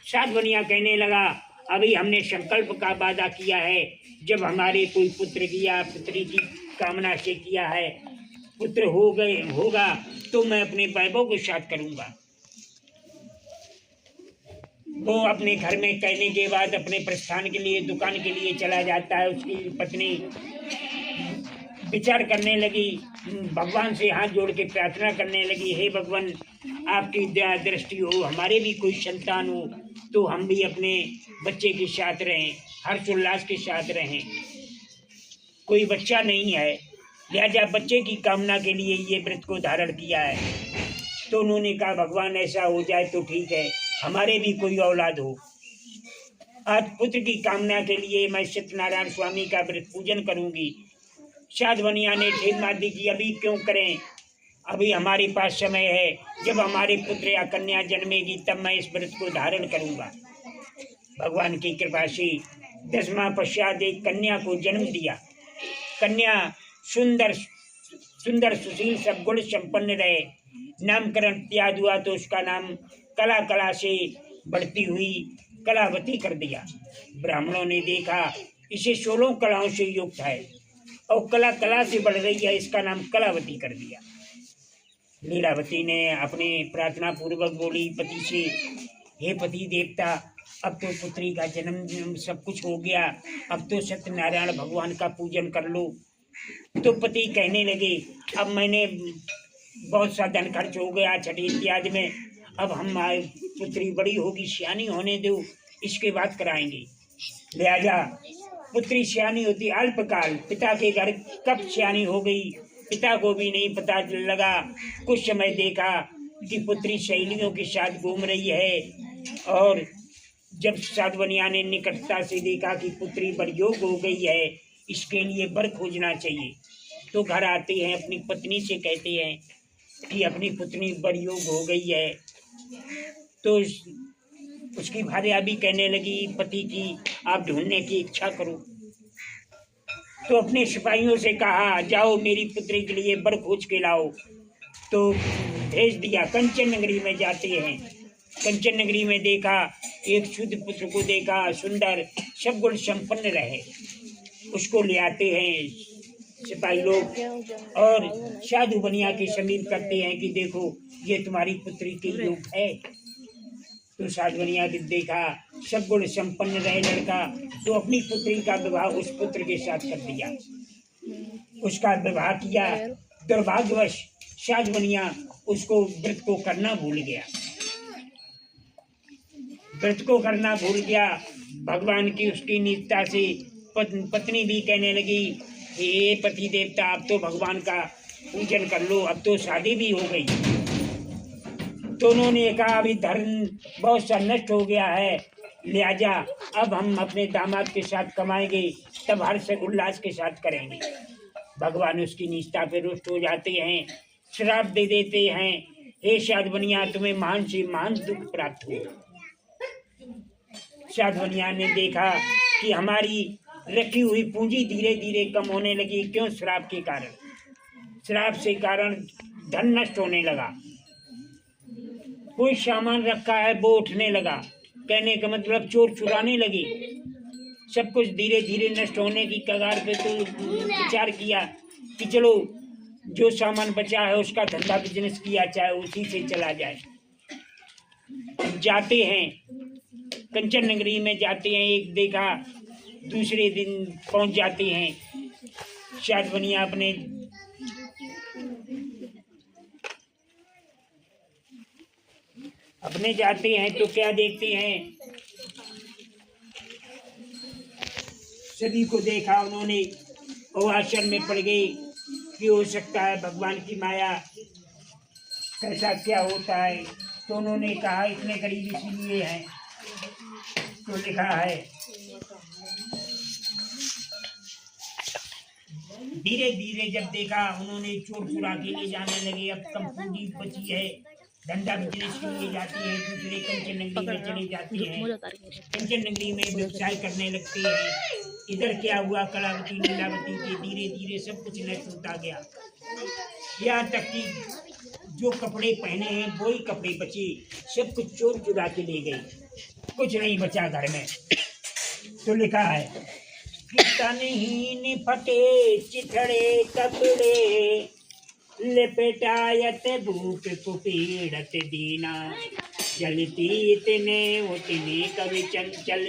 साधवनिया कहने लगा, अभी हमने संकल्प का वादा किया है, जब हमारे कोई पुत्र की या पुत्री की कामना से किया है पुत्र होगा तो मैं अपने वैभव के साथ करूंगा। वो अपने घर में कहने के बाद अपने प्रस्थान के लिए दुकान के लिए चला जाता है। उसकी पत्नी विचार करने लगी, भगवान से हाथ जोड़ के प्रार्थना करने लगी, हे भगवान आपकी दया दृष्टि हो, हमारे भी कोई संतान हो तो हम भी अपने बच्चे के साथ रहें, हर्षोल्लास के साथ रहें। कोई बच्चा नहीं है, लिहाजा बच्चे की कामना के लिए ये व्रत को धारण किया है। तो उन्होंने कहा भगवान ऐसा हो जाए तो ठीक है, हमारे भी कोई औलाद हो। आज पुत्र की कामना के लिए मैं सत्यनारायण स्वामी का व्रत पूजन करूंगी। साधवनिया ने ठीक मार दी कि अभी क्यों करें, अभी हमारे पास समय है, जब हमारे पुत्र या कन्या जन्मेगी तब मैं इस व्रत को धारण करूंगा। भगवान की कृपा से 10 माह पश्चात एक कन्या को जन्म दिया। कन्या सुंदर सुंदर सुशील सब गुण संपन्न रहे। नामकरण त्याग हुआ तो उसका नाम कला कला से बढ़ती हुई कलावती कर दिया। ब्राह्मणों ने देखा इसे 16 कलाओं से युक्त है और कला कला से बढ़ रही है, इसका नाम कलावती कर दिया। लीलावती ने अपने प्रार्थना पूर्वक बोली पति से, हे पति देवता, अब तो पुत्री का जन्म सब कुछ हो गया, अब तो सत्यनारायण भगवान का पूजन कर लो। तो पति कहने लगे, अब मैंने बहुत सा धन खर्च हो गया छठी इत्यादि में, अब हम पुत्री बड़ी होगी, सियानी होने दो, इसके बाद कराएंगे। लिहाजा पुत्री सियानी होती अल्पकाल, पिता के घर कब सियानी हो गई पिता को भी नहीं पता लगा। कुछ समय देखा कि पुत्री सहेलियों के साथ घूम रही है और जब साधवनिया ने निकटता से देखा कि पुत्री बरयोग हो गई है, इसके लिए वर खोजना चाहिए। तो घर आते हैं, अपनी पत्नी से कहते हैं कि अपनी पत्नी बरयोग हो गई है। तो उसकी भार्या भी कहने लगी पति की आप ढूंढने की इच्छा करो। तो अपने सिपाहियों से कहा जाओ मेरी पुत्री के लिए वर खोज के लाओ। तो भेज दिया। कंचन नगरी में जाते हैं। कंचन नगरी में देखा एक शुद्ध पुत्र को देखा, सुंदर सब गुण संपन्न रहे, उसको ले आते हैं सिपाही लोग और साधु बनिया के समीप करते हैं कि देखो ये तुम्हारी पुत्री के योग है। तो साधवनिया ने देखा सब गुण संपन्न रहे लड़का, तो अपनी पुत्री का विवाह उस पुत्र के साथ कर दिया। उसका विवाह किया। दुर्भाग्यवश साधवनिया उसको व्रत को करना भूल गया। व्रत को करना भूल गया। भगवान की उसकी निष्ठा से पत्नी भी कहने लगी हे पति देवता, अब तो भगवान का पूजन कर लो, अब तो शादी भी हो गई। तो उन्होंने कहा अभी धर्म बहुत सा नष्ट हो गया है, लिहाजा अब हम अपने दामाद के साथ कमाएंगे, तब हर्ष उल्लास के साथ करेंगे। भगवान उसकी निष्ठा पे रुष्ट हो जाते हैं, श्राप दे देते हैं, हे साधवनिया तुम्हें महान से महान दुख प्राप्त हो। साधवनिया ने देखा कि हमारी रखी हुई पूंजी धीरे धीरे कम होने लगी। क्यों? श्राप के कारण। श्राप से कारण धन नष्ट होने लगा। कोई सामान रखा है वो उठने लगा, कहने का मतलब चोर चुराने लगे। सब कुछ धीरे धीरे नष्ट होने की कगार पे। तो विचार किया कि चलो जो सामान बचा है उसका धंधा बिजनेस किया जाए, उसी से चला जाए। जाते हैं कंचन नगरी में जाते हैं। एक देखा दूसरे दिन पहुंच जाते हैं। साधवनिया अपने जाते हैं तो क्या देखते हैं, सभी को देखा उन्होंने और आश्चर्य में पड़ गए कि हो सकता है भगवान की माया, कैसा क्या होता है। तो उन्होंने कहा इतने करीब इसीलिए हैं। तो लिखा है धीरे धीरे जब देखा उन्होंने चोर चुरा के लिए जाने लगे। अब कम पूंजी बची है, धंधा बिजनेस के लिए जाती है, दूसरे कंचन नगरी में चले जाती हैं। कंचन नगरी में व्यवसाय करने लगते हैं। इधर क्या हुआ, कलावती लीलावती के धीरे धीरे सब कुछ नष्ट होता गया। यहाँ तक कि जो कपड़े पहने हैं वही कपड़े बचे, सब कुछ चोर चुरा के ले गए, कुछ नहीं बचा घर में। तो लिखा है कि तनहीन फटे चिथड़े कपड़े, लिपटायत भूप कुपीड़त दीना, जलती इतने उतने कवि चंचल,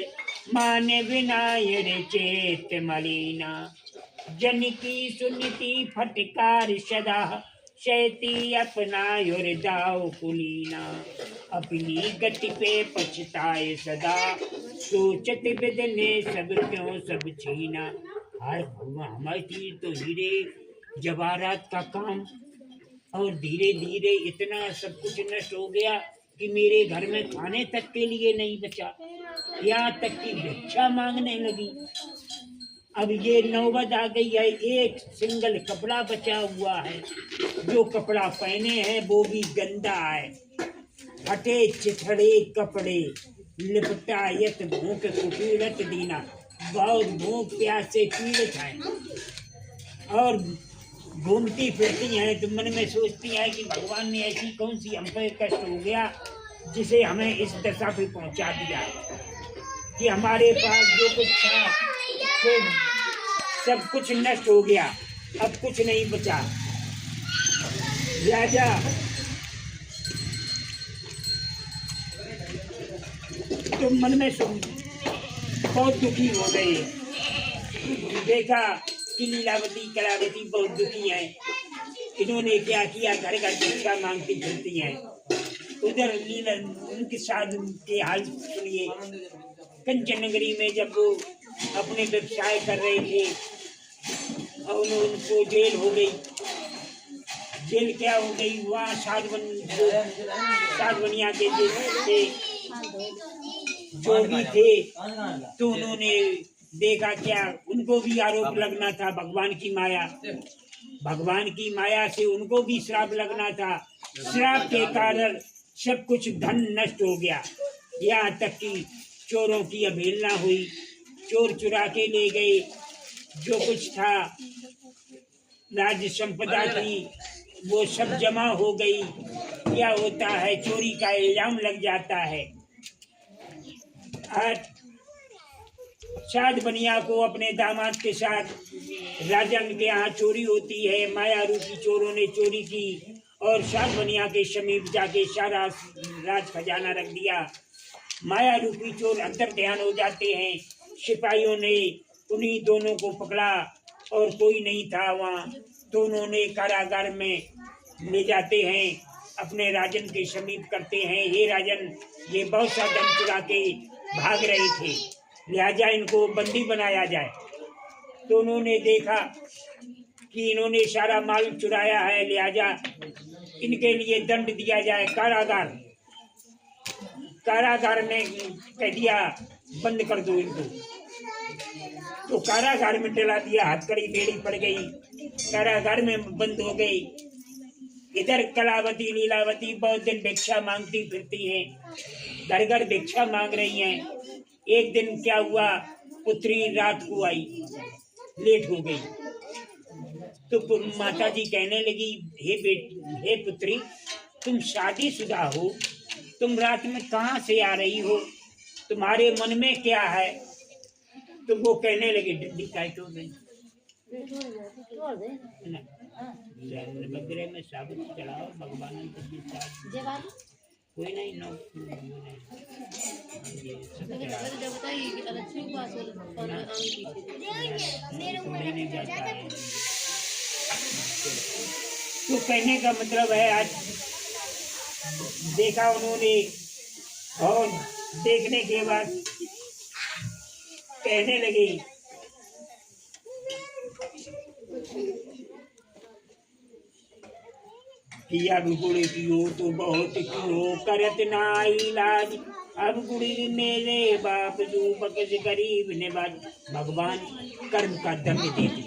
माने विनायण चेत मलिना। जनकी सुनती फटकार सदा, शैती अपना दाव कुलीना। अपनी गति पे पछताए सदा, सोचत बिदने सब क्यों सब छीना। हाय भगवान, हमारी तो हीरे जवाहरात का काम, और धीरे धीरे इतना सब कुछ नष्ट हो गया कि मेरे घर में खाने तक के लिए नहीं बचा, यहाँ तक कि भिक्षा मांगने लगी। अब ये नौबत आ गई है, एक सिंगल कपड़ा बचा हुआ है, जो कपड़ा पहने हैं वो भी गंदा है। फटे चिथड़े कपड़े, लिपटायत भूख कुपीड़त दीना, बहुत भूख प्यास से पीड़ित है और घूमती फिरती हैं। तो मन में सोचती हैं कि भगवान ने ऐसी कौन सी हम पे कष्ट हो गया जिसे हमें इस दशा पे पहुंचा दिया कि हमारे पास जो कुछ था तो सब कुछ नष्ट हो गया, अब कुछ नहीं बचा। राजा तो मन में बहुत दुखी हो गए, देखा कि लीलावती कलावती बहुत दुखी हैं। इन्होंने क्या किया, घर घर भिक्षा मांगती फिरती हैं। उधर लीला उनके साथ के हाल सुनिए। कंचन नगरी में जब वो अपने व्यवसाय कर रहे थे और उनको जेल हो गई। जेल क्या हो गई, वहाँ साधवनिया के जो भी थे तो उन्होंने देखा क्या, उनको भी आरोप लगना था भगवान की माया, भगवान की माया से उनको भी श्राप लगना था। श्राप के कारण सब कुछ धन नष्ट हो गया, यहाँ तक कि चोरों की अवहेलना हुई, चोर चुरा के ले गए जो कुछ था, राज्य संपदा की वो सब जमा हो गई। क्या होता है, चोरी का इल्जाम लग जाता है। आज साधवनिया को अपने दामाद के साथ राजन के यहाँ चोरी होती है, माया रूपी चोरों ने चोरी की और साधवनिया के समीप जाके सारा राज खजाना रख दिया। माया रूपी चोर अंतर ध्यान हो जाते हैं। सिपाहियों ने उन्हीं दोनों को पकड़ा और कोई नहीं था वहाँ, तो उन्होंने कारागार में ले जाते हैं, अपने राजन के समीप करते हैं। हे राजन, ये बहुत सा धन चुरा के भाग रहे थे, लिहाजा इनको बंदी बनाया जाए। तो उन्होंने देखा कि इन्होंने सारा माल चुराया है, लिहाजा इनके लिए दंड दिया जाए। कारागार में कह दिया बंद कर दो इनको, तो कारागार में डला दिया। हथकड़ी बेड़ी पड़ गई, कारागार में बंद हो गई। इधर कलावती लीलावती बहुत दिन भिक्षा मांगती फिरती हैं, घर घर भिक्षा मांग रही हैं। एक दिन क्या हुआ, पुत्री रात को आई, लेट हो गई, तो माता जी कहने लगी, हे पुत्री, तुम शादीशुदा हो, तुम रात में कहाँ से आ रही हो, तुम्हारे मन में क्या है? तो वो कहने लगी, डिड्डी टाइट हो गई, बगरे में साबुत चढ़ाओ, भगवान कोई नहीं नो तो कहने का मतलब है, आज देखा उन्होंने और देखने के बाद कहने लगी, कि अब गुड़ कियो तो बहुत कियो, करत ना इलाज, अब गुड़ी मेरे बाप रूपक से गरीब ने बात। भगवान कर्म का दंड देते,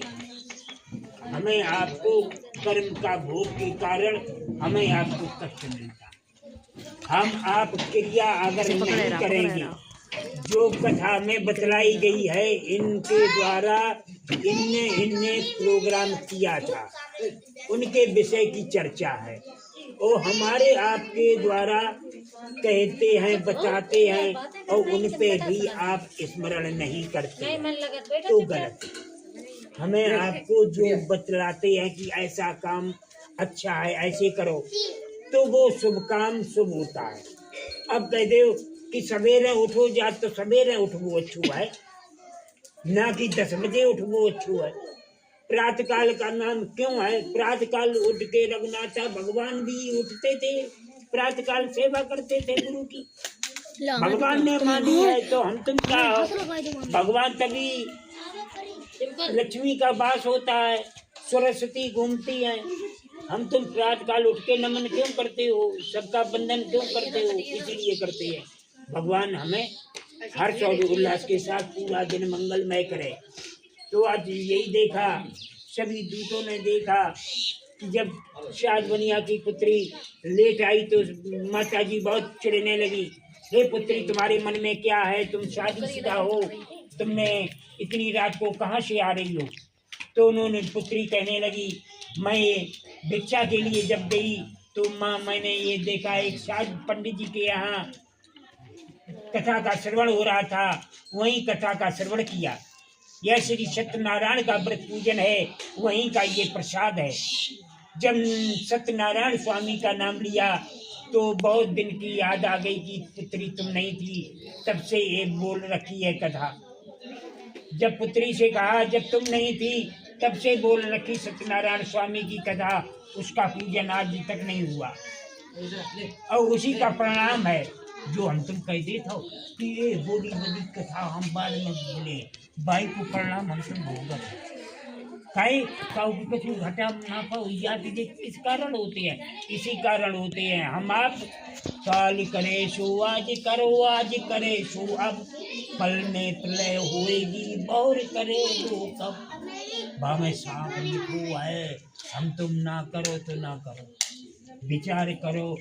हमें आपको कर्म का भोग के कारण हमें आपको कष्ट मिलता। हम आप क्रिया अगर नहीं करेंगे, जो कथा में बतलाई गई है, इनके द्वारा इनने प्रोग्राम किया था, उनके विषय की चर्चा है, और हमारे आपके द्वारा कहते हैं, बताते हैं, और उन पे भी आप स्मरण नहीं करते तो गलत। हमें आपको जो बतलाते हैं कि ऐसा काम अच्छा है, ऐसे करो, तो वो शुभ काम शुभ होता है। अब कह दो कि सवेरे उठो जा, तो सवेरे उठबो अच्छू है, ना कि 10 बजे उठबो अच्छू है। प्रातः काल का नाम क्यों है? प्रातः काल उठ के रघुनाथा भगवान भी उठते थे, प्रातः काल सेवा करते थे गुरु की। भगवान ने मानी है तो हम तुम क्या हो? भगवान तभी लक्ष्मी का वास होता है, सरस्वती घूमती है। हम तुम प्रातः काल उठ के नमन क्यों करते हो, सबका बंधन क्यों करते हो? इसीलिए करते हैं भगवान हमें हर्ष और उल्लास के साथ पूरा दिन मंगलमय करे। तो आज यही देखा, सभी दूतों ने देखा कि जब शाहजबनिया की पुत्री लेट आई तो माता जी बहुत चिढ़ने लगी। हे पुत्री, तुम्हारे मन में क्या है? तुम शादीशुदा हो, तुमने इतनी रात को कहाँ से आ रही हो? तो उन्होंने पुत्री कहने लगी, मैं भिक्षा के लिए जब गई तो माँ मैंने ये देखा, एक साध पंडित जी के यहाँ कथा का श्रवण हो रहा था, वहीं कथा का श्रवण किया। यह श्री सत्यनारायण का व्रत पूजन है, वहीं का ये प्रसाद है। जब सत्यनारायण स्वामी का नाम लिया तो बहुत दिन की याद आ गई कि पुत्री तुम नहीं थी, तब से ये बोल रखी है कथा। जब पुत्री से कहा जब तुम नहीं थी तब से बोल रखी सत्यनारायण स्वामी की कथा, उसका पूजन आज तक नहीं हुआ। और उसी का परिणाम है जो हम तुम कह देते हो कि ये बड़ी बड़ी कथा हम बाद में बोले, भाई को परिणाम हम तुम होगा कुछ घटा मुनाफा हो जाती है। किस कारण होते हैं? इसी कारण होते हैं। हम आप काल करे सो आज करो, आज करे सो अब, पल में प्रलय होएगी बहुर करे दो कब। भावे सांप लिखो है, हम तुम ना करो तो ना करो, विचार करो,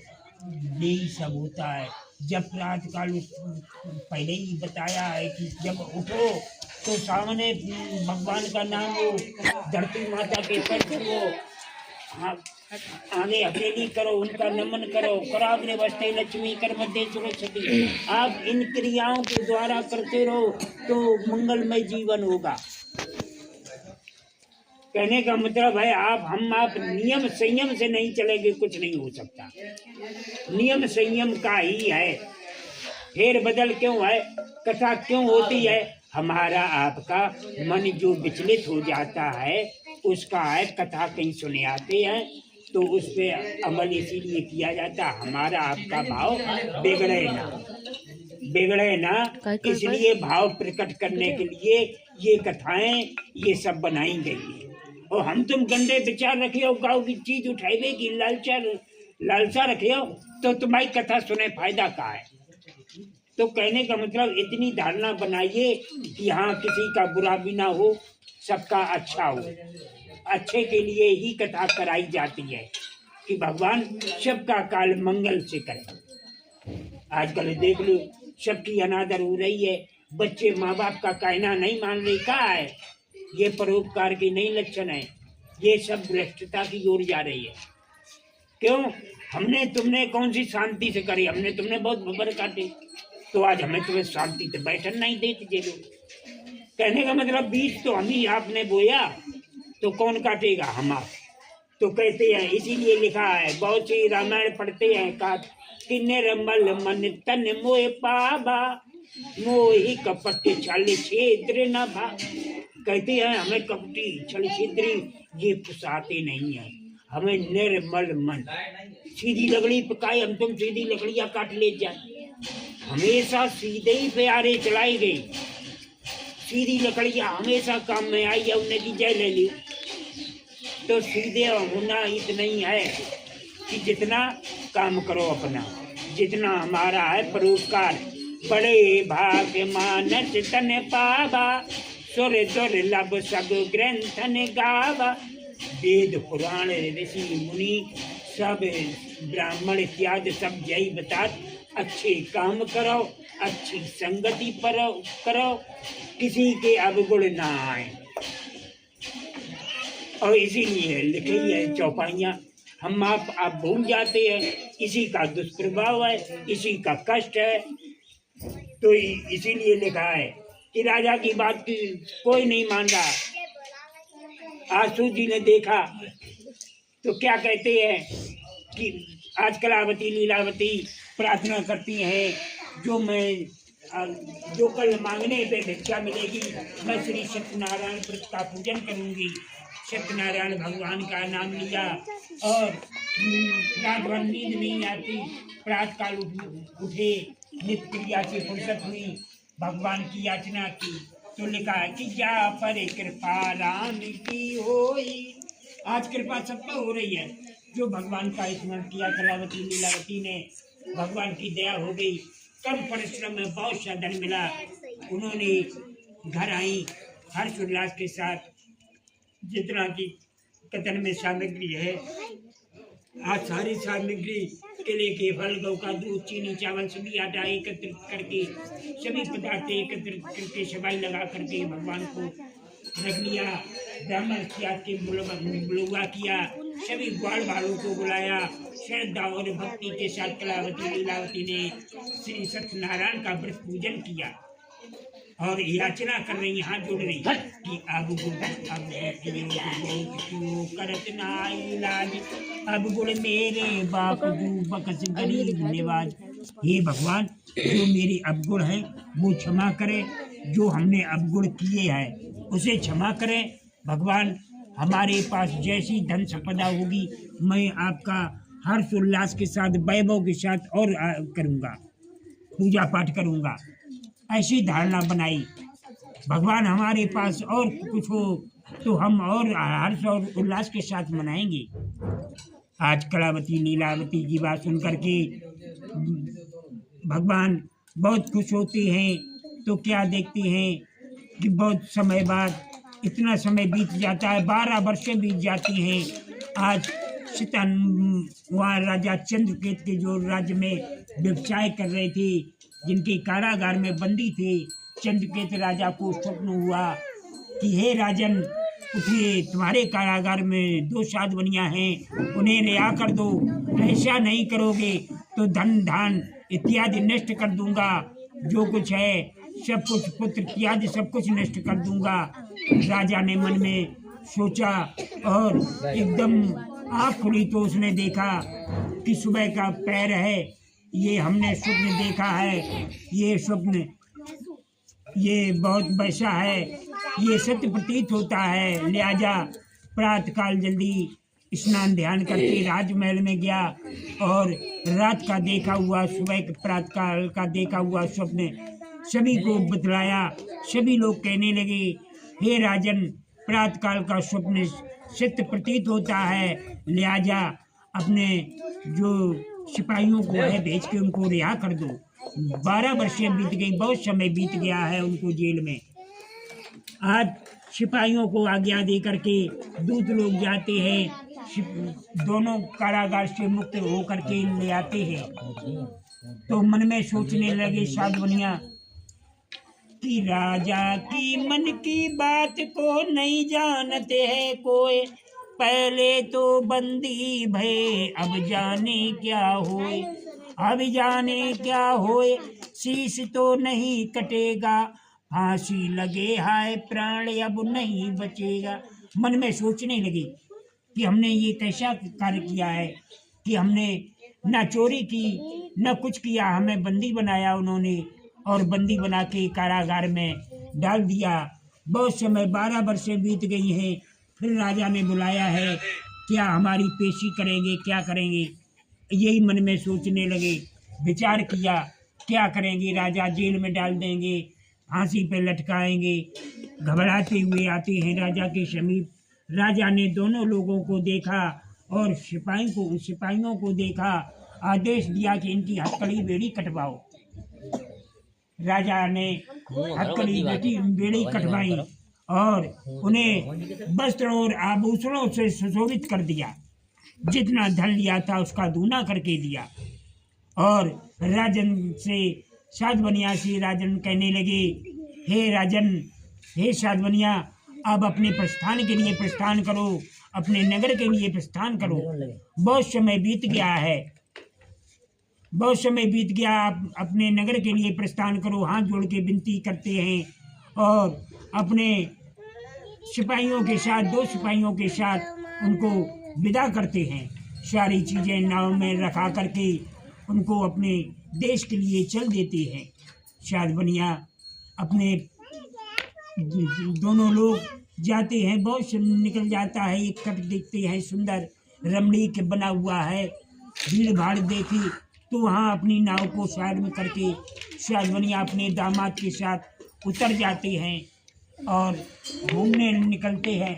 यही सब होता है। जब रात काल पहले ही बताया है कि जब उठो तो सामने भगवान का नाम हो, धरती माता के पैर छुओ, आगे हथेली करो, उनका नमन करो। कराग्रे वस्ते लक्ष्मी कर मध्य सरस्वती। आप इन क्रियाओं के द्वारा करते रहो तो मंगलमय जीवन होगा। कहने का मतलब है आप नियम संयम से नहीं चलेंगे, कुछ नहीं हो सकता। नियम संयम का ही है। फेर बदल क्यों है? कथा क्यों होती है? हमारा आपका मन जो विचलित हो जाता है उसका है। कथा कहीं सुने आते हैं तो उस पर अमल इसीलिए किया जाता है हमारा आपका भाव बिगड़े ना, इसलिए भाव प्रकट करने के लिए ये कथाएं ये सब बनाई गई है। और हम तुम गंदे विचार रखे हो, गाँव की चीज उठाए की लालसा रखे हो तो तुम्हारी कथा सुने फायदा का है? तो कहने का मतलब इतनी धारणा बनाइए कि हाँ किसी का बुरा भी ना हो, सबका अच्छा हो। अच्छे के लिए ही कथा कराई जाती है कि भगवान सबका काल मंगल से करे। आजकल देख लो सबकी अनादर हो रही है, बच्चे माँ बाप का कहना नहीं मान रहे। क्या है ये? परोपकार के नहीं लक्षण है, ये सब भ्रष्टता की ओर जा रही है। क्यों? हमने तुमने कौन सी शांति से करी? हमने तुमने बहुत बबर काटे, तो आज हमें तुम्हें शांति से बैठन नहीं देती जे लोग। कहने का मतलब बीज तो हम ही आपने बोया तो कौन काटेगा? हम आप। तो कहते हैं, इसीलिए लिखा है, बहुत सी रामायण पढ़ते हैं का किन्ने रमल मन तन मोह पाबा, मोही कपट छल छिद्र न भा। कहते हैं हमें कपटी छल छिद्री ये फुसाते नहीं है, हमें निर्मल मन। सीधी लकड़ी पकाए, हम तुम सीधी लकड़ियां काट ले जाए। हमेशा सीधे ही प्यारे चलाई गई, सीधी लकड़ियां हमेशा काम में आई है, उन्हें की जय ले ली। तो सीधे होना इतना ही है कि जितना काम करो अपना, जितना हमारा है परोपकार। बड़े भाग मानस तन पावा, सुर दुर्लभ सब ग्रंथन गावा। वेद पुराण ऋषि मुनि सब ब्राह्मण इत्यादि सब यही बता, अच्छे काम करो, अच्छी संगति पर करो, किसी के अवगुण ना आए। और इसीलिए लिखी है चौपाइयाँ। हम आप भूल जाते हैं, इसी का दुष्प्रभाव है, इसी का कष्ट है। तो इसीलिए लिखा है कि राजा की बात की कोई नहीं मान रहा। आसू जी ने देखा तो क्या कहते हैं कि आज कलावती लीलावती प्रार्थना करती हैं जो कल मांगने पे भिक्षा मिलेगी, मैं श्री सत्यनारायण व्रत का पूजन करूंगी। सत्यनारायण भगवान का नाम लिया और रात भर नींद नहीं आती, प्रातः काल उठे, नित्य क्रिया से फुर्सत हुई, भगवान की याचना की तो लिखा है कि जा पर कृपा राम की होई। आज कृपा सब पर हो रही है। जो भगवान का स्मरण किया, कलावती लीलावती ने, भगवान की दया हो गई, कम परिश्रम में बहुत सा धन मिला। उन्होंने घर आई हर्ष उल्लास के साथ, जितना की कतन में सामग्री है, आज सारी सामग्री केले के फल, गौ का दूध, चीनी, चावल, सभी आटा एकत्रित करके, सभी पदार्थ एकत्रित करके, सबाई लगा करके भगवान को रख लिया। ब्राह्मण के बुलवा किया, सभी ग्वाल वालों को बुलाया। श्रद्धा और भक्ति के साथ कलावती लीलावती ने श्री सत्यनारायण का व्रत पूजन किया और याचना कर रही, हाथ जोड़ रही कि अब करत नाई लाज, अब गुड़ मेरे बाप बकस गरीब निवाज। हे भगवान, जो मेरे अवगुण है वो क्षमा करे, जो हमने अवगुण किए हैं उसे क्षमा करें। भगवान, हमारे पास जैसी धन संपदा होगी मैं आपका हर्ष उल्लास के साथ, वैभव के साथ और करूँगा, पूजा पाठ करूँगा, ऐसी धारणा बनाई। भगवान हमारे पास और कुछ हो तो हम और हर्ष और उल्लास के साथ मनाएंगे। आज कलावती लीलावती की बात सुन करके भगवान बहुत खुश होते हैं। तो क्या देखते हैं कि बहुत समय बाद, इतना समय बीत जाता है, 12 वर्षें बीत जाती हैं। आज वहाँ राजा चंद्रकेत के जो राज्य में व्यवसाय कर रहे थे, जिनके कारागार में बंदी थे, चंद्रकेत राजा को स्वप्न हुआ कि हे राजन उठिए, तुम्हारे कारागार में 2 साधवनियाँ हैं, उन्हें रिहा कर दो। ऐसा नहीं करोगे तो धन धान इत्यादि नष्ट कर दूंगा, जो कुछ है सब कुछ, पुत्र इत्यादि सब कुछ नष्ट कर दूंगा। राजा ने मन में सोचा और एकदम आँख खुली तो उसने देखा कि सुबह का पैर है, ये हमने स्वप्न देखा है, ये स्वप्न ये बहुत वैसा है, ये सत्य प्रतीत होता है। लिहाजा प्रातःकाल जल्दी स्नान ध्यान करके राजमहल में गया और रात का देखा हुआ, सुबह प्रातःकाल का देखा हुआ स्वप्न सभी को बतलाया। सभी लोग कहने लगे, हे राजन, प्रातःकाल का स्वप्न सत्य प्रतीत होता है, लिहाजा अपने जो सिपाहियों को है भेज के उनको रिहा कर दो। 12 वर्षें बीत गई, बहुत समय बीत गया है उनको जेल में। आज सिपाहियों को आज्ञा दे करके दूत लोग जाते हैं, दोनों कारागार से मुक्त हो करके ले आते हैं। तो मन में सोचने लगे साधवनिया कि राजा की मन की बात को नहीं जानते हैं कोई, पहले तो बंदी भय अब जाने क्या होए, अब जाने क्या होए, शीश तो नहीं कटेगा, फांसी लगे हाय प्राण अब नहीं बचेगा। मन में सोचने लगे कि हमने ये कैसा कार्य किया है कि हमने न चोरी की न कुछ किया, हमें बंदी बनाया उन्होंने और बंदी बना के कारागार में डाल दिया। बहुत समय 12 वर्षें बीत गई हैं। फिर राजा ने बुलाया है, क्या हमारी पेशी करेंगे, क्या करेंगे? यही मन में सोचने लगे। विचार किया क्या करेंगे, राजा जेल में डाल देंगे, फांसी पे लटकाएंगे। घबराते हुए आते हैं राजा के समीप। राजा ने दोनों लोगों को देखा और सिपाहियों को देखा, आदेश दिया कि इनकी हथकड़ी बेड़ी कटवाओ। राजा ने हथकड़ी बेड़ी कटवाई और उन्हें वस्त्र और आभूषणों से सुशोभित कर दिया। जितना धन लिया था उसका दूना करके दिया। और राजन से साधवनिया से राजन कहने लगे, हे राजन, हे साधवनिया, अब अपने प्रस्थान के लिए प्रस्थान करो, अपने नगर के लिए प्रस्थान करो। बहुत समय बीत गया है, बहुत समय बीत गया, आप अपने नगर के लिए प्रस्थान करो। हाथ जोड़ के विनती करते हैं और अपने सिपाहियों के साथ, 2 सिपाहियों के साथ उनको विदा करते हैं। सारी चीज़ें नाव में रखा करके उनको अपने देश के लिए चल देते हैं। शाद बनिया अपने दोनों लोग जाते हैं, बहुत निकल जाता है। एक तट देखते हैं सुंदर रमणीक बना हुआ है, भीड़ भाड़ देखी तो वहाँ अपनी नाव को साइड में करके शाद बनिया अपने दामाद के साथ उतर जाते हैं और घूमने निकलते हैं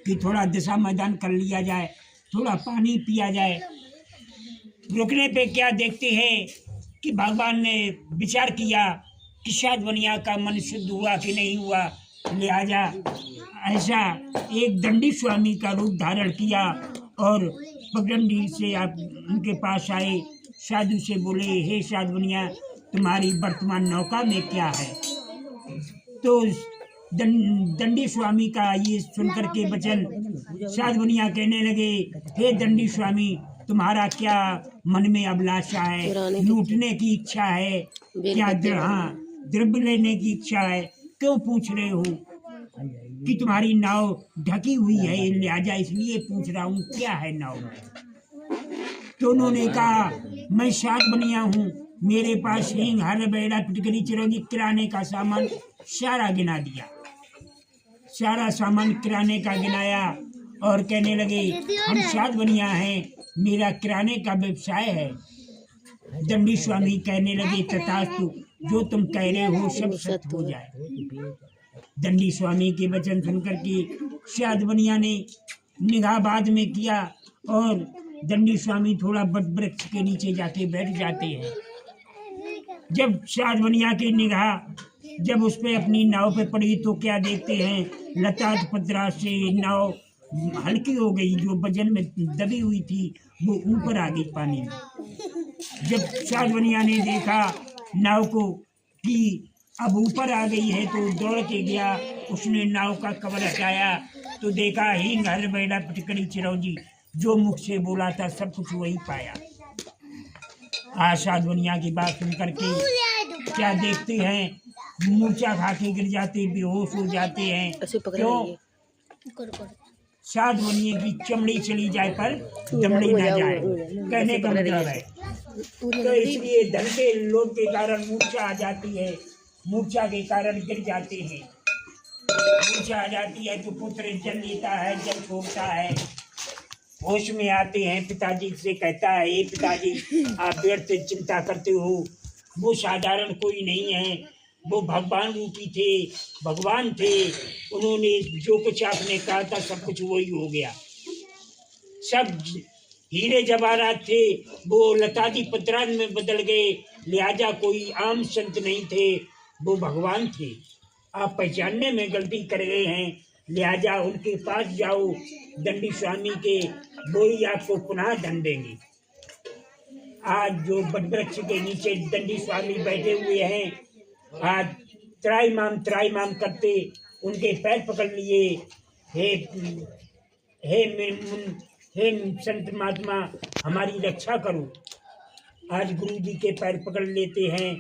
कि थोड़ा दिशा मैदान कर लिया जाए, थोड़ा पानी पिया जाए। रुकने पे क्या देखते हैं कि भगवान ने विचार किया कि शाद बनिया का मन शुद्ध हुआ कि नहीं हुआ, लिहाजा ऐसा एक दंडी स्वामी का रूप धारण किया और पगडंडी से आप उनके पास आए। साधु से बोले, हे शाद बनिया, तुम्हारी वर्तमान नौका में क्या है? तो दंडी स्वामी का ये सुनकर के वचन शाद बनिया कहने लगे, हे दंडी स्वामी, तुम्हारा क्या मन में अभिलाषा है? लूटने की इच्छा है क्या? द्रव्य लेने की इच्छा है? क्यों पूछ रहे हो कि तुम्हारी नाव ढकी हुई है, लिहाजा इसलिए पूछ रहा हूँ क्या है नाव में? तो उन्होंने कहा, मैं शाद बनिया हूँ, मेरे पास हींग, हर, बेड़ा, पिटकरी, चिरौंजी, किराने का सामान सारा गिना दिया। सारा सामान किराने का गिनाया और कहने लगे, हम शाद बनिया हैं, मेरा किराने का व्यवसाय है। दंडी स्वामी कहने लगे, तथास्तु, जो तुम कह रहे हो सब सत्य हो जाए। दंडी स्वामी के वचन सुनकर के शाद बनिया ने निगाह बाद में किया और दंडी स्वामी थोड़ा बट वृक्ष के नीचे जाके बैठ जाते हैं। जब शाद बनिया की निगाह जब उस पे अपनी नाव पे पड़ी तो क्या देखते हैं, लताट पत्रा से नाव हल्की हो गई, जो वजन में दबी हुई थी वो ऊपर आ गई पानी में। जब शाद बनिया ने देखा नाव को कि अब ऊपर आ गई है तो दौड़ के गया, उसने नाव का कवर हटाया तो देखा हींग, हर, बेड़ा, पिटकरी, चिरौंजी, जो मुख से बोला था सब कुछ वही पाया। शाद बनिया की बात सुन करके क्या देखते हैं, मूर्छा खा के गिर जाते, बेहोश हो जाते हैं। क्यों? शाद बनिए की चमड़ी चली जाए पर दमड़ी ना जाए, कहने का मतलब है। तो इसलिए धन के लोभ के कारण मूर्छा आ जाती है, मूर्छा के कारण गिर जाते हैं। मूर्छा आ जाती है तो पुत्र जल लेता है, जल छोड़ता है, होश में आते हैं, पिताजी से कहता है, हे पिताजी, आप व्यर्थ चिंता करते हो, वो साधारण कोई नहीं है, वो भगवान रूपी थे, भगवान थे, उन्होंने जो कुछ आपने कहा था सब कुछ वही हो गया। सब हीरे जवाहरात थे वो लतादी पत्रान में बदल गए, लिहाजा कोई आम संत नहीं थे, वो भगवान थे। आप पहचानने में गलती कर गए हैं, लिहाजा उनके पास जाओ दंडी स्वामी के, वो ही आपको पुनः धन देंगे। आज जो वटवृक्ष के नीचे दंडी स्वामी बैठे हुए हैं, आज त्राईमाम करते उनके पैर पकड़ लिए, हे संत महात्मा, हमारी रक्षा करो। आज गुरु जी के पैर पकड़ लेते हैं,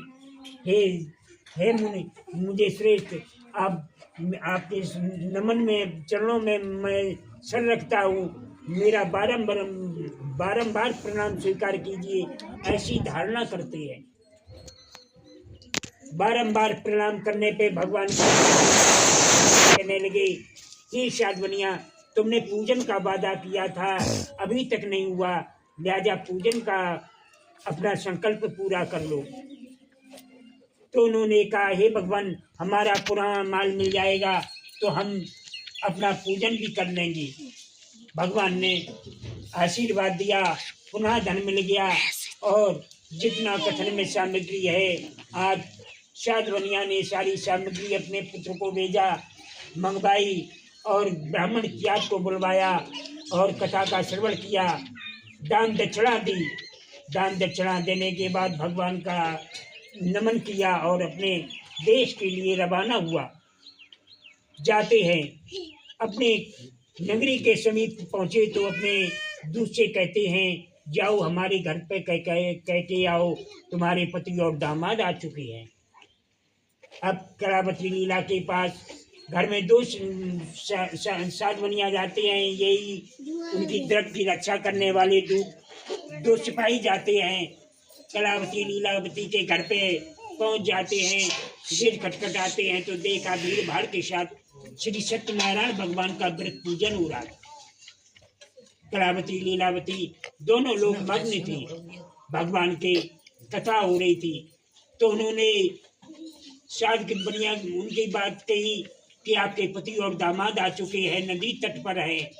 हे मुनि, मुझे श्रेष्ठ, आप आपके नमन में, चरणों में मैं सर रखता हूँ, मेरा बारंबार प्रणाम स्वीकार कीजिए, ऐसी धारणा करते हैं। बारंबार प्रणाम करने पे भगवान कहने लगे, हे शाद बनिया, तुमने पूजन का वादा किया था, अभी तक नहीं हुआ, लिहाजा पूजन का अपना संकल्प पूरा कर लो। तो उन्होंने कहा, हे भगवान, हमारा पुराना माल मिल जाएगा तो हम अपना पूजन भी कर लेंगे। भगवान ने आशीर्वाद दिया, पुनः धन मिल गया और जितना कथन में सामग्री है, आज शाद बनिया ने सारी सामग्री अपने पुत्र को भेजा, मंगवाई और ब्राह्मण जात को बुलवाया और कथा का श्रवण किया, दान दक्षिणा दी। दान दक्षिणा देने के बाद भगवान का नमन किया और अपने देश के लिए रवाना हुआ। जाते हैं, अपने नगरी के समीप पहुँचे तो अपने दूत से कहते हैं, जाओ हमारे घर पे कह के आओ, तुम्हारे पति और दामाद आ चुके हैं। अब करावती लीला के पास घर में दो साधवनिया जाते हैं, यही उनकी द्रव्य की रक्षा करने वाले दो सिपाही जाते हैं। कलावती लीलावती के घर पे पहुंच जाते हैं, गेट खटखटाते हैं तो देखा भीड़ भाड़ के साथ श्री सत्यनारायण भगवान का व्रत पूजन हो रहा था। कलावती लीलावती दोनों लोग मग्न थे, भगवान के कथा हो रही थी। तो उन्होंने साध की बनिया उनकी बात कही कि आपके पति और दामाद आ चुके हैं, नदी तट पर है।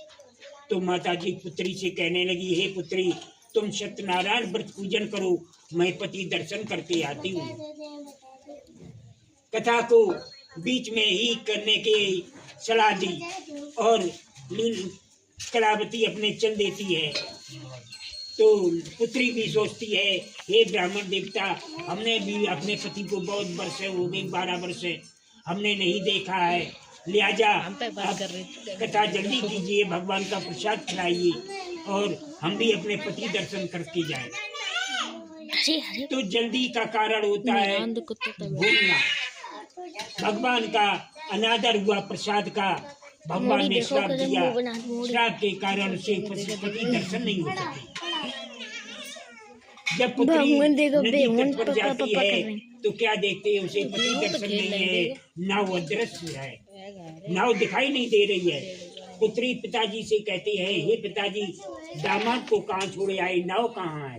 तो माता जी पुत्री से कहने लगी, हे पुत्री, तुम सत्यनारायण व्रत पूजन करो, मैं पति दर्शन करके आती हूँ। कथा को बीच में ही करने की सलाह दी और कलावती अपने चल देती है। तो पुत्री भी सोचती है, हे ब्राह्मण देवता, हमने भी अपने पति को बहुत वर्ष हो गए, 12 वर्ष हमने नहीं देखा है, लिहाजा कथा जल्दी कीजिए, भगवान का प्रसाद खिलाइए और हम भी अपने पति दर्शन करके जाएं। तो जल्दी का कारण होता है भूलना। भगवान का अनादर हुआ प्रसाद का, भगवान ने श्राप दिया, श्राप के कारण से पति दर्शन नहीं हो सके। जब पुत्री नदी तट पर जाती है तो क्या देखते हैं, उसे पति दर्शन नहीं है, नाव अदृश्य है, नाव दिखाई नहीं दे रही है। पुत्री पिताजी से कहती है, हे पिताजी, दामाद को कहाँ छोड़े आए, नाव कहाँ है।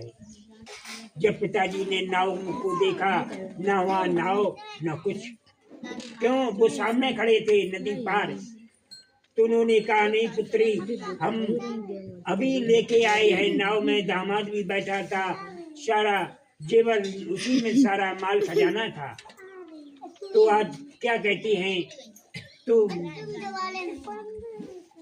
जब पिताजी ने नाव को देखा, ना वहाँ नाव न कुछ, क्यों, वो सामने खड़े थे नदी पार। तो उन्होंने कहा, नहीं पुत्री, हम अभी लेके आए हैं नाव में, दामाद भी बैठा था, सारा जेवर उसी में, सारा माल खजाना था। तो आज क्या कहती हैं, तो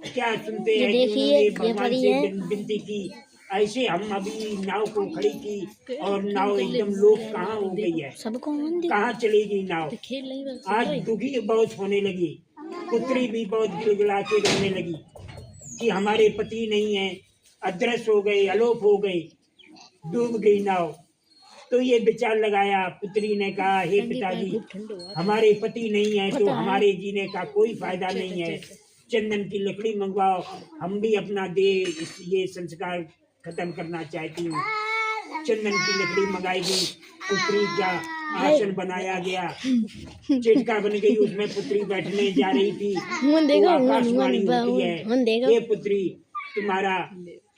क्या सुनते हैं कि उन्होंने भगवान से विनती की, ऐसे हम अभी नाव को खड़ी की और नाव एकदम लोक कहाँ हो गई है, कहाँ चलेगी नाव। आज दुखी बहुत होने लगी, पुत्री भी बहुत गिड़गिड़ा के रोने लगी कि हमारे पति नहीं है, अदृश्य हो गए, अलोप हो गए, डूब गई नाव। तो ये विचार लगाया, पुत्री ने कहा, हे पिताजी, हमारे पति नहीं है तो हमारे जीने का कोई फायदा नहीं है, चंदन की लकड़ी मंगवाओ, हम भी अपना ये संस्कार खत्म करना चाहती हूँ। चंदन की लकड़ी मंगाई गई, पुत्री का आसन बनाया गया, चिटका बन गई, उसमें पुत्री बैठने जा रही थी। तो आकाशवाणी होती है, ये पुत्री, तुम्हारा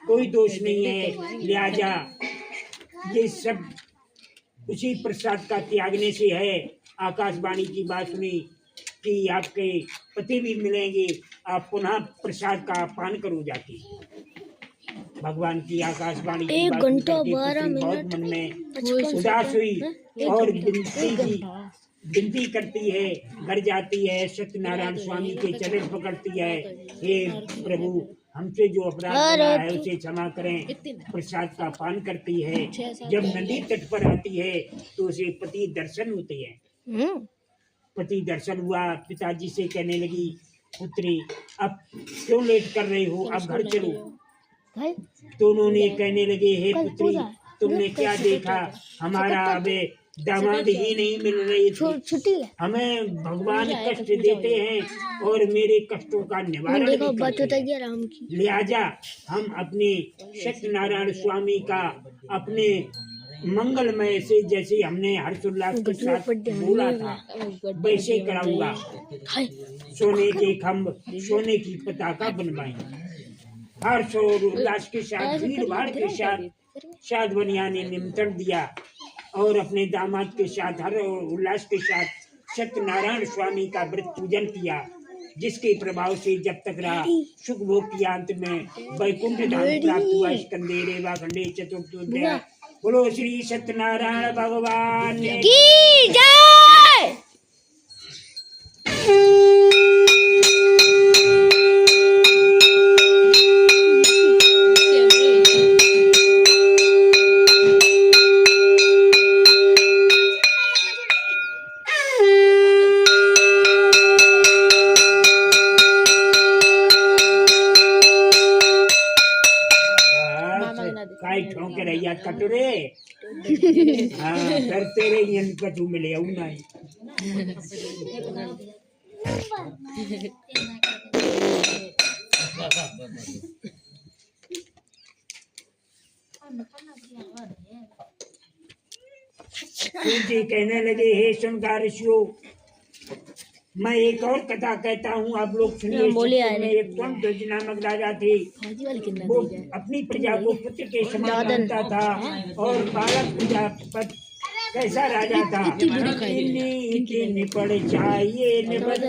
कोई दोष नहीं है, लिहाजा ये सब उसी प्रसाद का त्यागने से है। आकाशवाणी की बात सुनी कि आपके पति भी मिलेंगे, आप पुनः प्रसाद का पान करो जाके। भगवान की आकाशवाणी की बात बहुत मन में उदास हुई और विनती करती है, घर जाती है, सत्यनारायण स्वामी के चरण पकड़ती है, हे प्रभु, हमसे जो अपराध हुआ है उसे क्षमा करें। प्रसाद का पान करती है। जब नदी तट पर आती है तो उसे पति दर्शन होते हैं। पति दर्शन हुआ, पिताजी से कहने लगी, पुत्री, अब क्यों लेट कर रहे हो, अब घर चलो। तो उन्होंने कहने लगे, हे पुत्री, तुमने क्या देखा, हमारा अबे दामाद ही नहीं मिल रही थी, हमें भगवान कष्ट देते हैं और मेरे कष्टों का निवारण भी करते हैं। लिहाजा हम अपने सत्यनारायण स्वामी का अपने मंगलमय से, जैसे हमने हर्षोल्लास के साथ बोला था, वैसे कराऊंगा। सोने के खम्भ, सोने की पताका बनवाएंगे। हर्ष और उल्लास के साथ, भीड़ भाड़ के साथ साधवनिया ने निमंत्रण दिया और अपने दामाद के साथ हर उल्लास के साथ सत्यनारायण स्वामी का व्रत पूजन किया, जिसके प्रभाव से जब तक रहा सुख भोग की अंत में वैकुंठ धाम प्राप्त हुआ। स्कंदे रेवा खंडे चतुर्थोध्याय। बोलो श्री सत्यनारायण भगवान की जय। ठोके रैया कटोरे, हाँ डरते रही कचू मिले। सूत जी कहने लगे, हे सुनकार ऋषियों, मैं एक और कथा कहता हूँ, आप लोग सुनिए। एक त्वंतध्वज नामक राजा थे। वो अपनी प्रजा को पुत्र के समान मानता था और बालक प्रजापति कैसा राजा था। निपड़ चाहिए निपट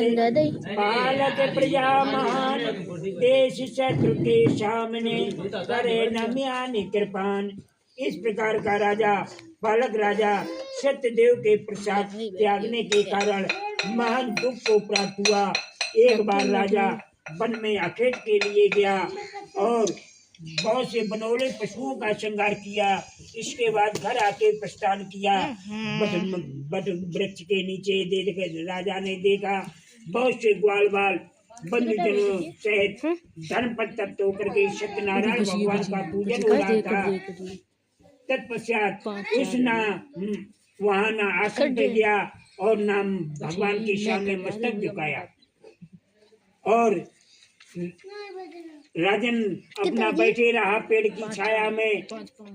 बालक प्रजा महान, देश शत्रु के सामने करे न म्यान कृपान। इस प्रकार का राजा बालक राजा सत्यदेव के प्रसाद त्यागने के कारण महान दुख को प्राप्त हुआ। एक बार राजा वन में अखेट के लिए गया और बहुत से बनौले पशुओं का श्रृंगार किया। इसके बाद घर आके प्रस्थान किया। बट वृक्ष के नीचे देखकर राजा ने देखा बहुत से ग्वाल बाल बंधुजनों सहित धर्म पर तप्त होकर के सत्यनारायण भगवान का पूजन हो रहा था। तत्पश्चात उस वहाँ ना आसन पे गया और ना भगवान के सामने मस्तक झुकाया और राजन अपना बैठे रहा पेड़ की छाया में।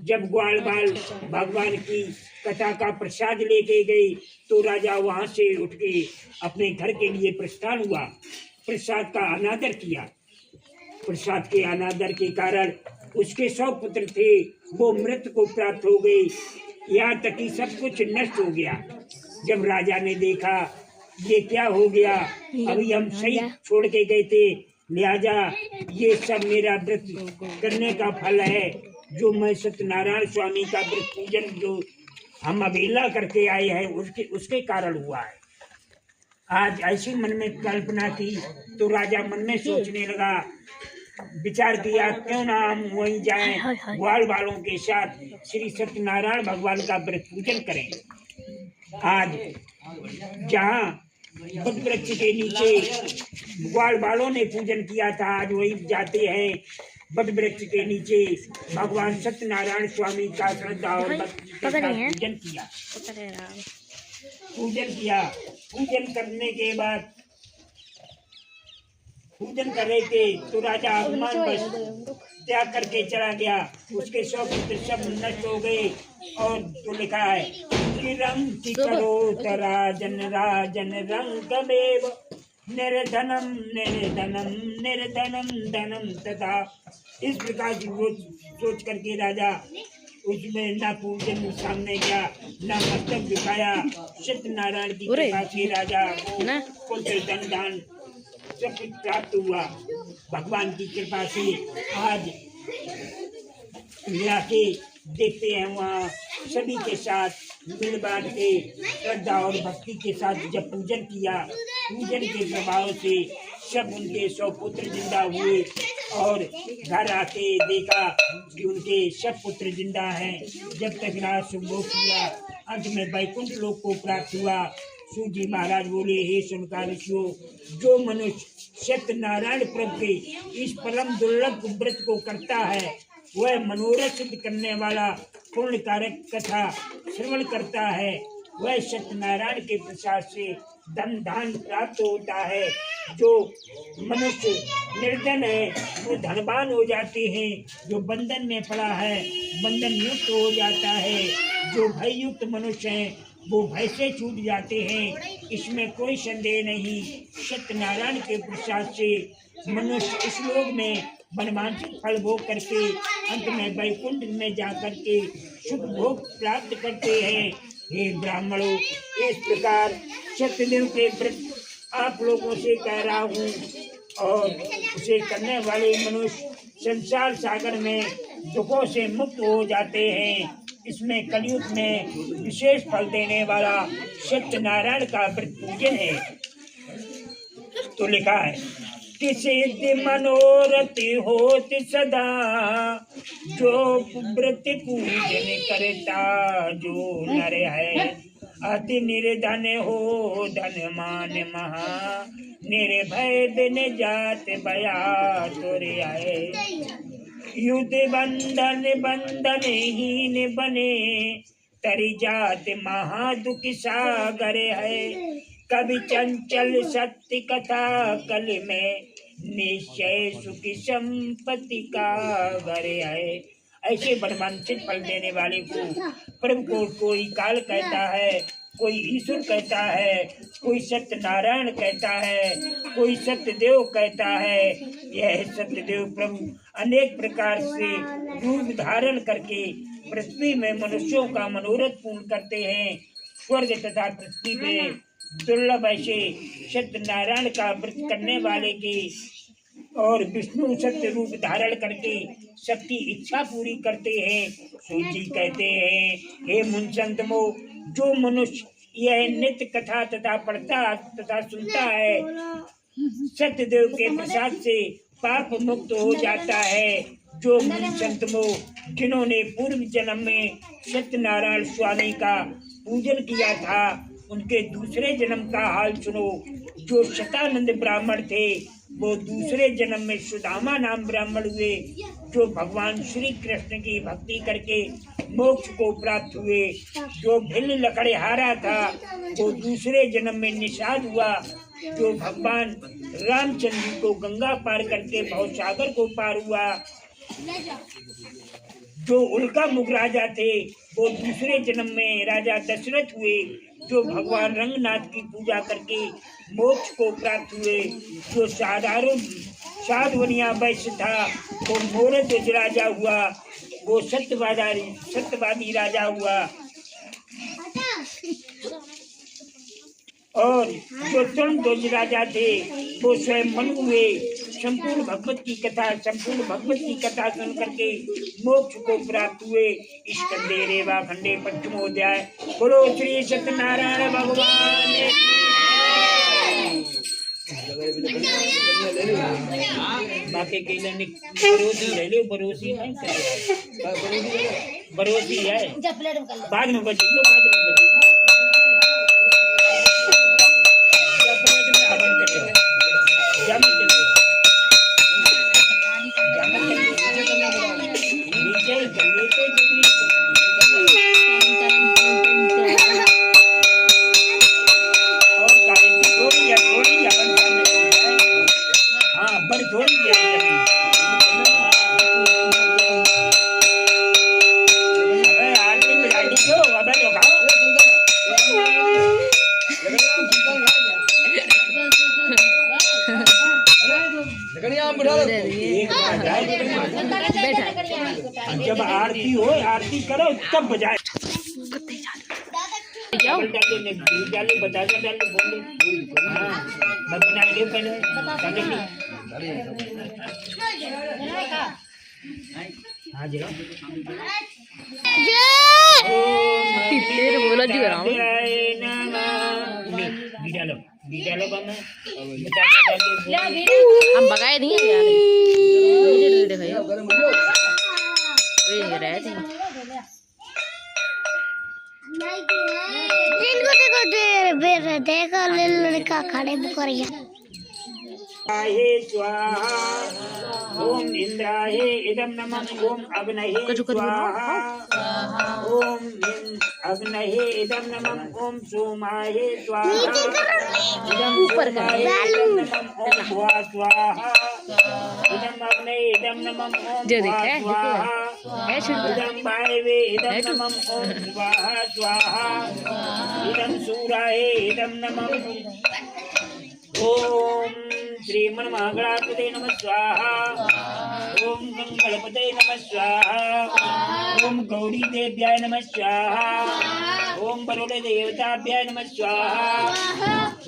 जब ग्वाल बाल भगवान की कथा का प्रसाद लेके गई तो राजा वहाँ से उठ के अपने घर के लिए प्रस्थान हुआ। प्रसाद का अनादर किया। प्रसाद के अनादर के कारण उसके 100 पुत्र थे, वो मृत्यु को प्राप्त हो गए। यहाँ तक कि सब कुछ नष्ट हो गया। जब राजा ने देखा ये क्या हो गया, अभी हम सही छोड़ के गए थे, लिहाजा ये सब मेरा व्रत करने का फल है, जो मैं सत्यनारायण स्वामी का व्रत पूजन जो हम अवहेला करके आए हैं उसके कारण हुआ है। आज ऐसी मन में कल्पना की तो राजा मन में सोचने लगा, विचार किया क्यों ना हम वहीं जाएं, ग्वाल बालों के साथ श्री सत्यनारायण भगवान का व्रत पूजन करें। आज जहाँ वट वृक्ष के नीचे ग्वाल बालों ने पूजन किया था, आज वही जाते हैं वट वृक्ष के नीचे भगवान सत्यनारायण स्वामी का श्रद्धा और भक्ति के साथ पूजन किया। पूजन करने के बाद पूजन कर रहे थे तो राजा अभिमान बस त्याग करके चला गया। उसके 100 पुत्र सब नष्ट हो गए। और तो लिखा है कि रंग करो राजन राजन रंग मेव निर्धनम निर्धनम निर्धनम धनम तथा। इस प्रकार की सोच करके राजा उसमें न पूजन सामने गया न मस्तक झुकाया। सत्यनारायण की कृपा से राजा पुत्र धन दान सब कुछ प्राप्त हुआ। भगवान की कृपा से आज मिला के देखते हैं वहाँ सभी के साथ मिल बांट के श्रद्धा और भक्ति के साथ जब पूजन किया, पूजन के प्रभाव से सब उनके 100 पुत्र जिंदा हुए और घर आके देखा कि उनके सब पुत्र जिंदा हैं। जब तक राज सुभोग किया, अंत में वैकुंठ लोक को प्राप्त हुआ। सूत जी महाराज बोले, हे सुनकार ऋषियों, जो मनुष्य सत्यनारायण प्रभु के इस परम दुर्लभ व्रत को करता है, वह मनोरथ सिद्ध करने वाला पुण्य कारक कथा श्रवण करता है, वह सत्यनारायण के प्रसाद से धन धान प्राप्त होता है। जो मनुष्य निर्धन है वो धनवान हो जाते हैं, जो बंधन में पड़ा है बंधन युक्त हो जाता है, जो भय युक्त मनुष्य हैं वो भय से छूट जाते हैं। इसमें कोई संदेह नहीं। सत्यनारायण के प्रसाद से मनुष्य इस लोक में मनवांछित फल भोग करके अंत में वैकुंठ में जाकर के सुख भोग प्राप्त करते हैं। हे ब्राह्मणों, इस प्रकार सत्यदेव के व्रत आप लोगों से कह रहा हूँ और उसे करने वाले मनुष्य संसार सागर में दुखों से मुक्त हो जाते हैं। इसमें कलयुग में विशेष फल देने वाला सत्यनारायण का व्रत पूजन है। तो लिखा है कि सिद्धि मनोरथ होत सदा, जो व्रत पूजन करता जो नर है। अति निर्धन हो धन मान महा, निर्भय बिन जात बया तुरे आए। युद्ध बंधन बंधन हीन बने, तरि जात महा दुख सागर है। कभी चंचल सत्य कथा कल में, निश्चय सुखी संपत्ति का घर है। ऐसे बनवांछित फल देने वाले को प्रभु को कोई काल कहता है, कोई ईश्वर कहता है, कोई सत्यनारायण कहता है, कोई सत्यदेव कहता है। यह सत्यदेव प्रभु अनेक प्रकार से रूप धारण करके पृथ्वी में मनुष्यों का मनोरथ पूर्ण करते हैं। स्वर्ग तथा पृथ्वी में दुर्लभ ऐसे सत्यनारायण का व्रत करने वाले की और विष्णु सत्य रूप धारण करके सबकी इच्छा पूरी करते हैं। सूजी कहते हैं, हे मुनसंत मो, जो मनुष्य यह नित्य कथा तथा पढ़ता तथा सुनता है, सत्यदेव के प्रसाद से पाप मुक्त हो जाता है। जो मुनसंत मो, जिन्होंने पूर्व जन्म में सत्यनारायण स्वामी का पूजन किया था, उनके दूसरे जन्म का हाल सुनो। जो शतानंद ब्राह्मण थे, वो दूसरे जन्म में सुदामा नाम ब्राह्मण हुए। जो भगवान श्री कृष्ण की भक्ति करके मोक्ष को प्राप्त हुए। जो भिल्ल लकड़हारा था, वो दूसरे जन्म में निषाद हुआ। जो भगवान रामचंद्र को गंगा पार करके भवसागर को पार हुआ। जो उल्का मुख राजा थे, वो दूसरे जन्म में राजा दशरथ हुए। जो भगवान रंगनाथ की पूजा करके मोक्ष को प्राप्त हुए। जो साधारण साधवनिया वैश्य था, वो मोरध्वज राजा हुआ। वो सत्यवादी राजा हुआ। और जो तृणध्वज राजा थे, वो स्वयं मनु हुए। संपूर्ण भगवत की कथा सुन करके मोक्ष को प्राप्त हुए। स्कंदे रेवा खंडे पंचमोध्याय। बोलो श्री सत्यनारायण भगवान की। बाकी के लिए बरोसी ले लो, बरोसी नहीं बरोसी है, बाद में बचेगी, बाद में बचेगी। जब आरती हो, आरती करो तब बजाए। हम भगाए नहीं यार, देखो लड़का खड़े बुकरिया। स्वाहा ओम इंद्राय इदं नमः। ओम अग्नये स्वाहा ओम अग्नये इदं नमः। ओम सोमाय स्वाहा इदं सोमाय इदं नमः। ओम भुवा स्वाहा इदं अग्नये इदं नमः। ओम स्वाहा इदं वायवे इदं नमः। ओम स्वाहा स्वाहा इदं सूराय इदं नमः। ओम श्रीमन महागणाधिपते नमः स्वाहा। ओम गंगणपते नमः स्वाहा। ओम गौरी देव्याय नमः स्वाहा। ओम बरोले देवताभ्याय नमः स्वाहा।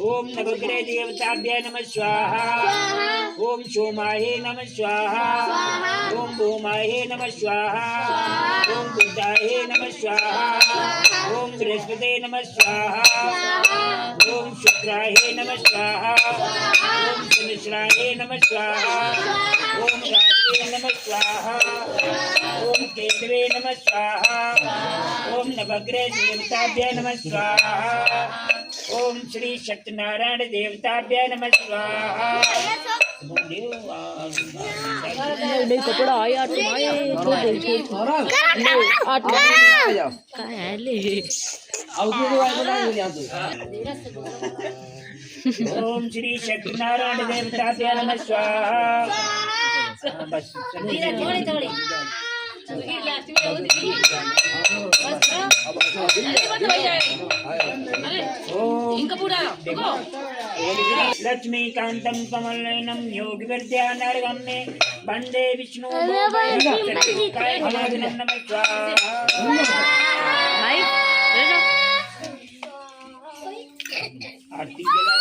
ओम नवग्रह देवताभ्याय नमः स्वाहा। ओम सोमाय नमः स्वाहा। ओम भूमाय नमः स्वाहा। ओम बुद्धाय नमः स्वाहा। ओम बृहस्पते नमः स्वाहा। ओम शुक्राय नमः स्वाहा। ओम शनिश्चराय नमः स्वाहा। ओम रात्रे नमः स्वाहा। ओम केतवे नमः स्वाहा। ओम नवग्रह देवताभ्याय नमः स्वाहा। ओम श्री सत्यनारायण देवताभ्याय नमः स्वाहा। कपड़ा आया अब ओम श्री सत्यनारायण देवताभ्यां नमः स्वाहा। बस धीरे थोड़ी थोड़ी फिर लास्ट में हो दी बस ओम इनका पूरा देखो लक्ष्मीकांतं कमलनयनं योगिवर्ध्यानर्गम्ये वन्दे विष्णु नमः स्वाहा। भाई देखो आरती जलाओ।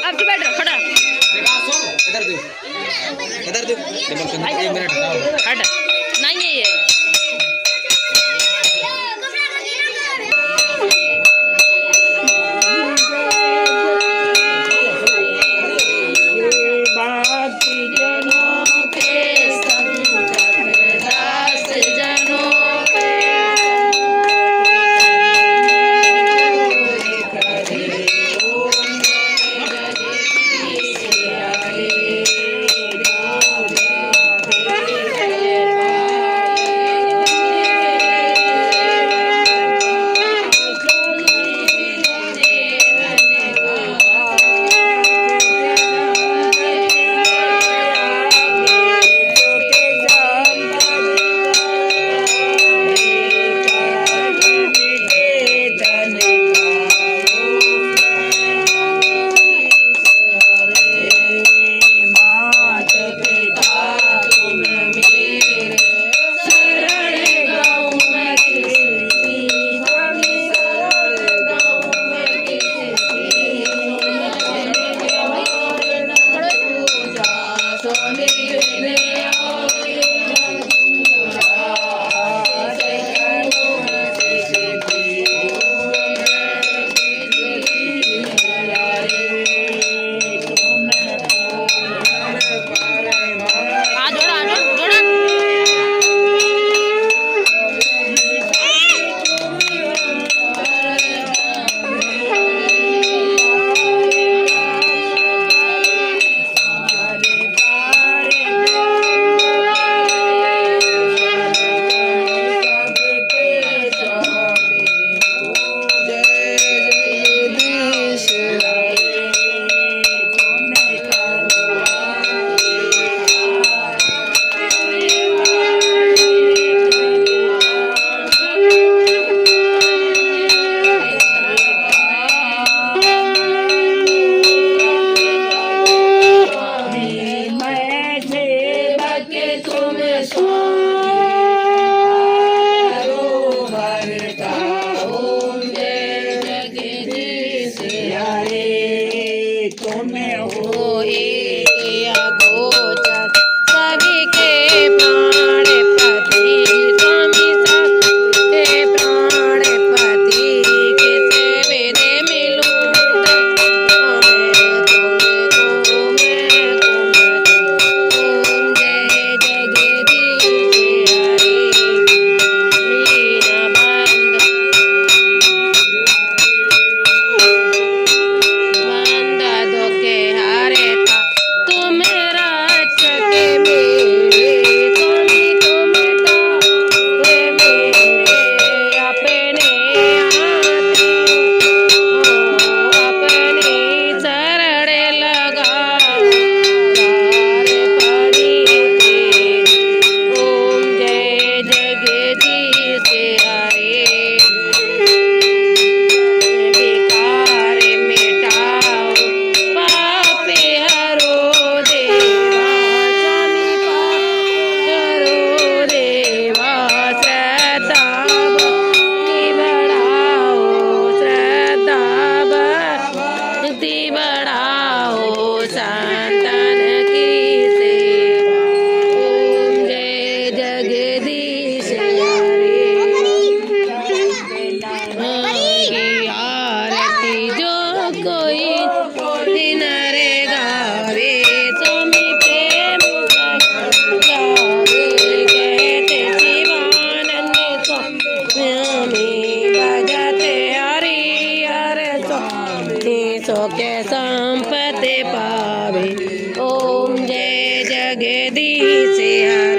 अब तो बैठ खड़ा इधर दे भाई 1 मिनट हट नहीं है ये के संपत्ति पावे। ओम जय जगदीश हरे।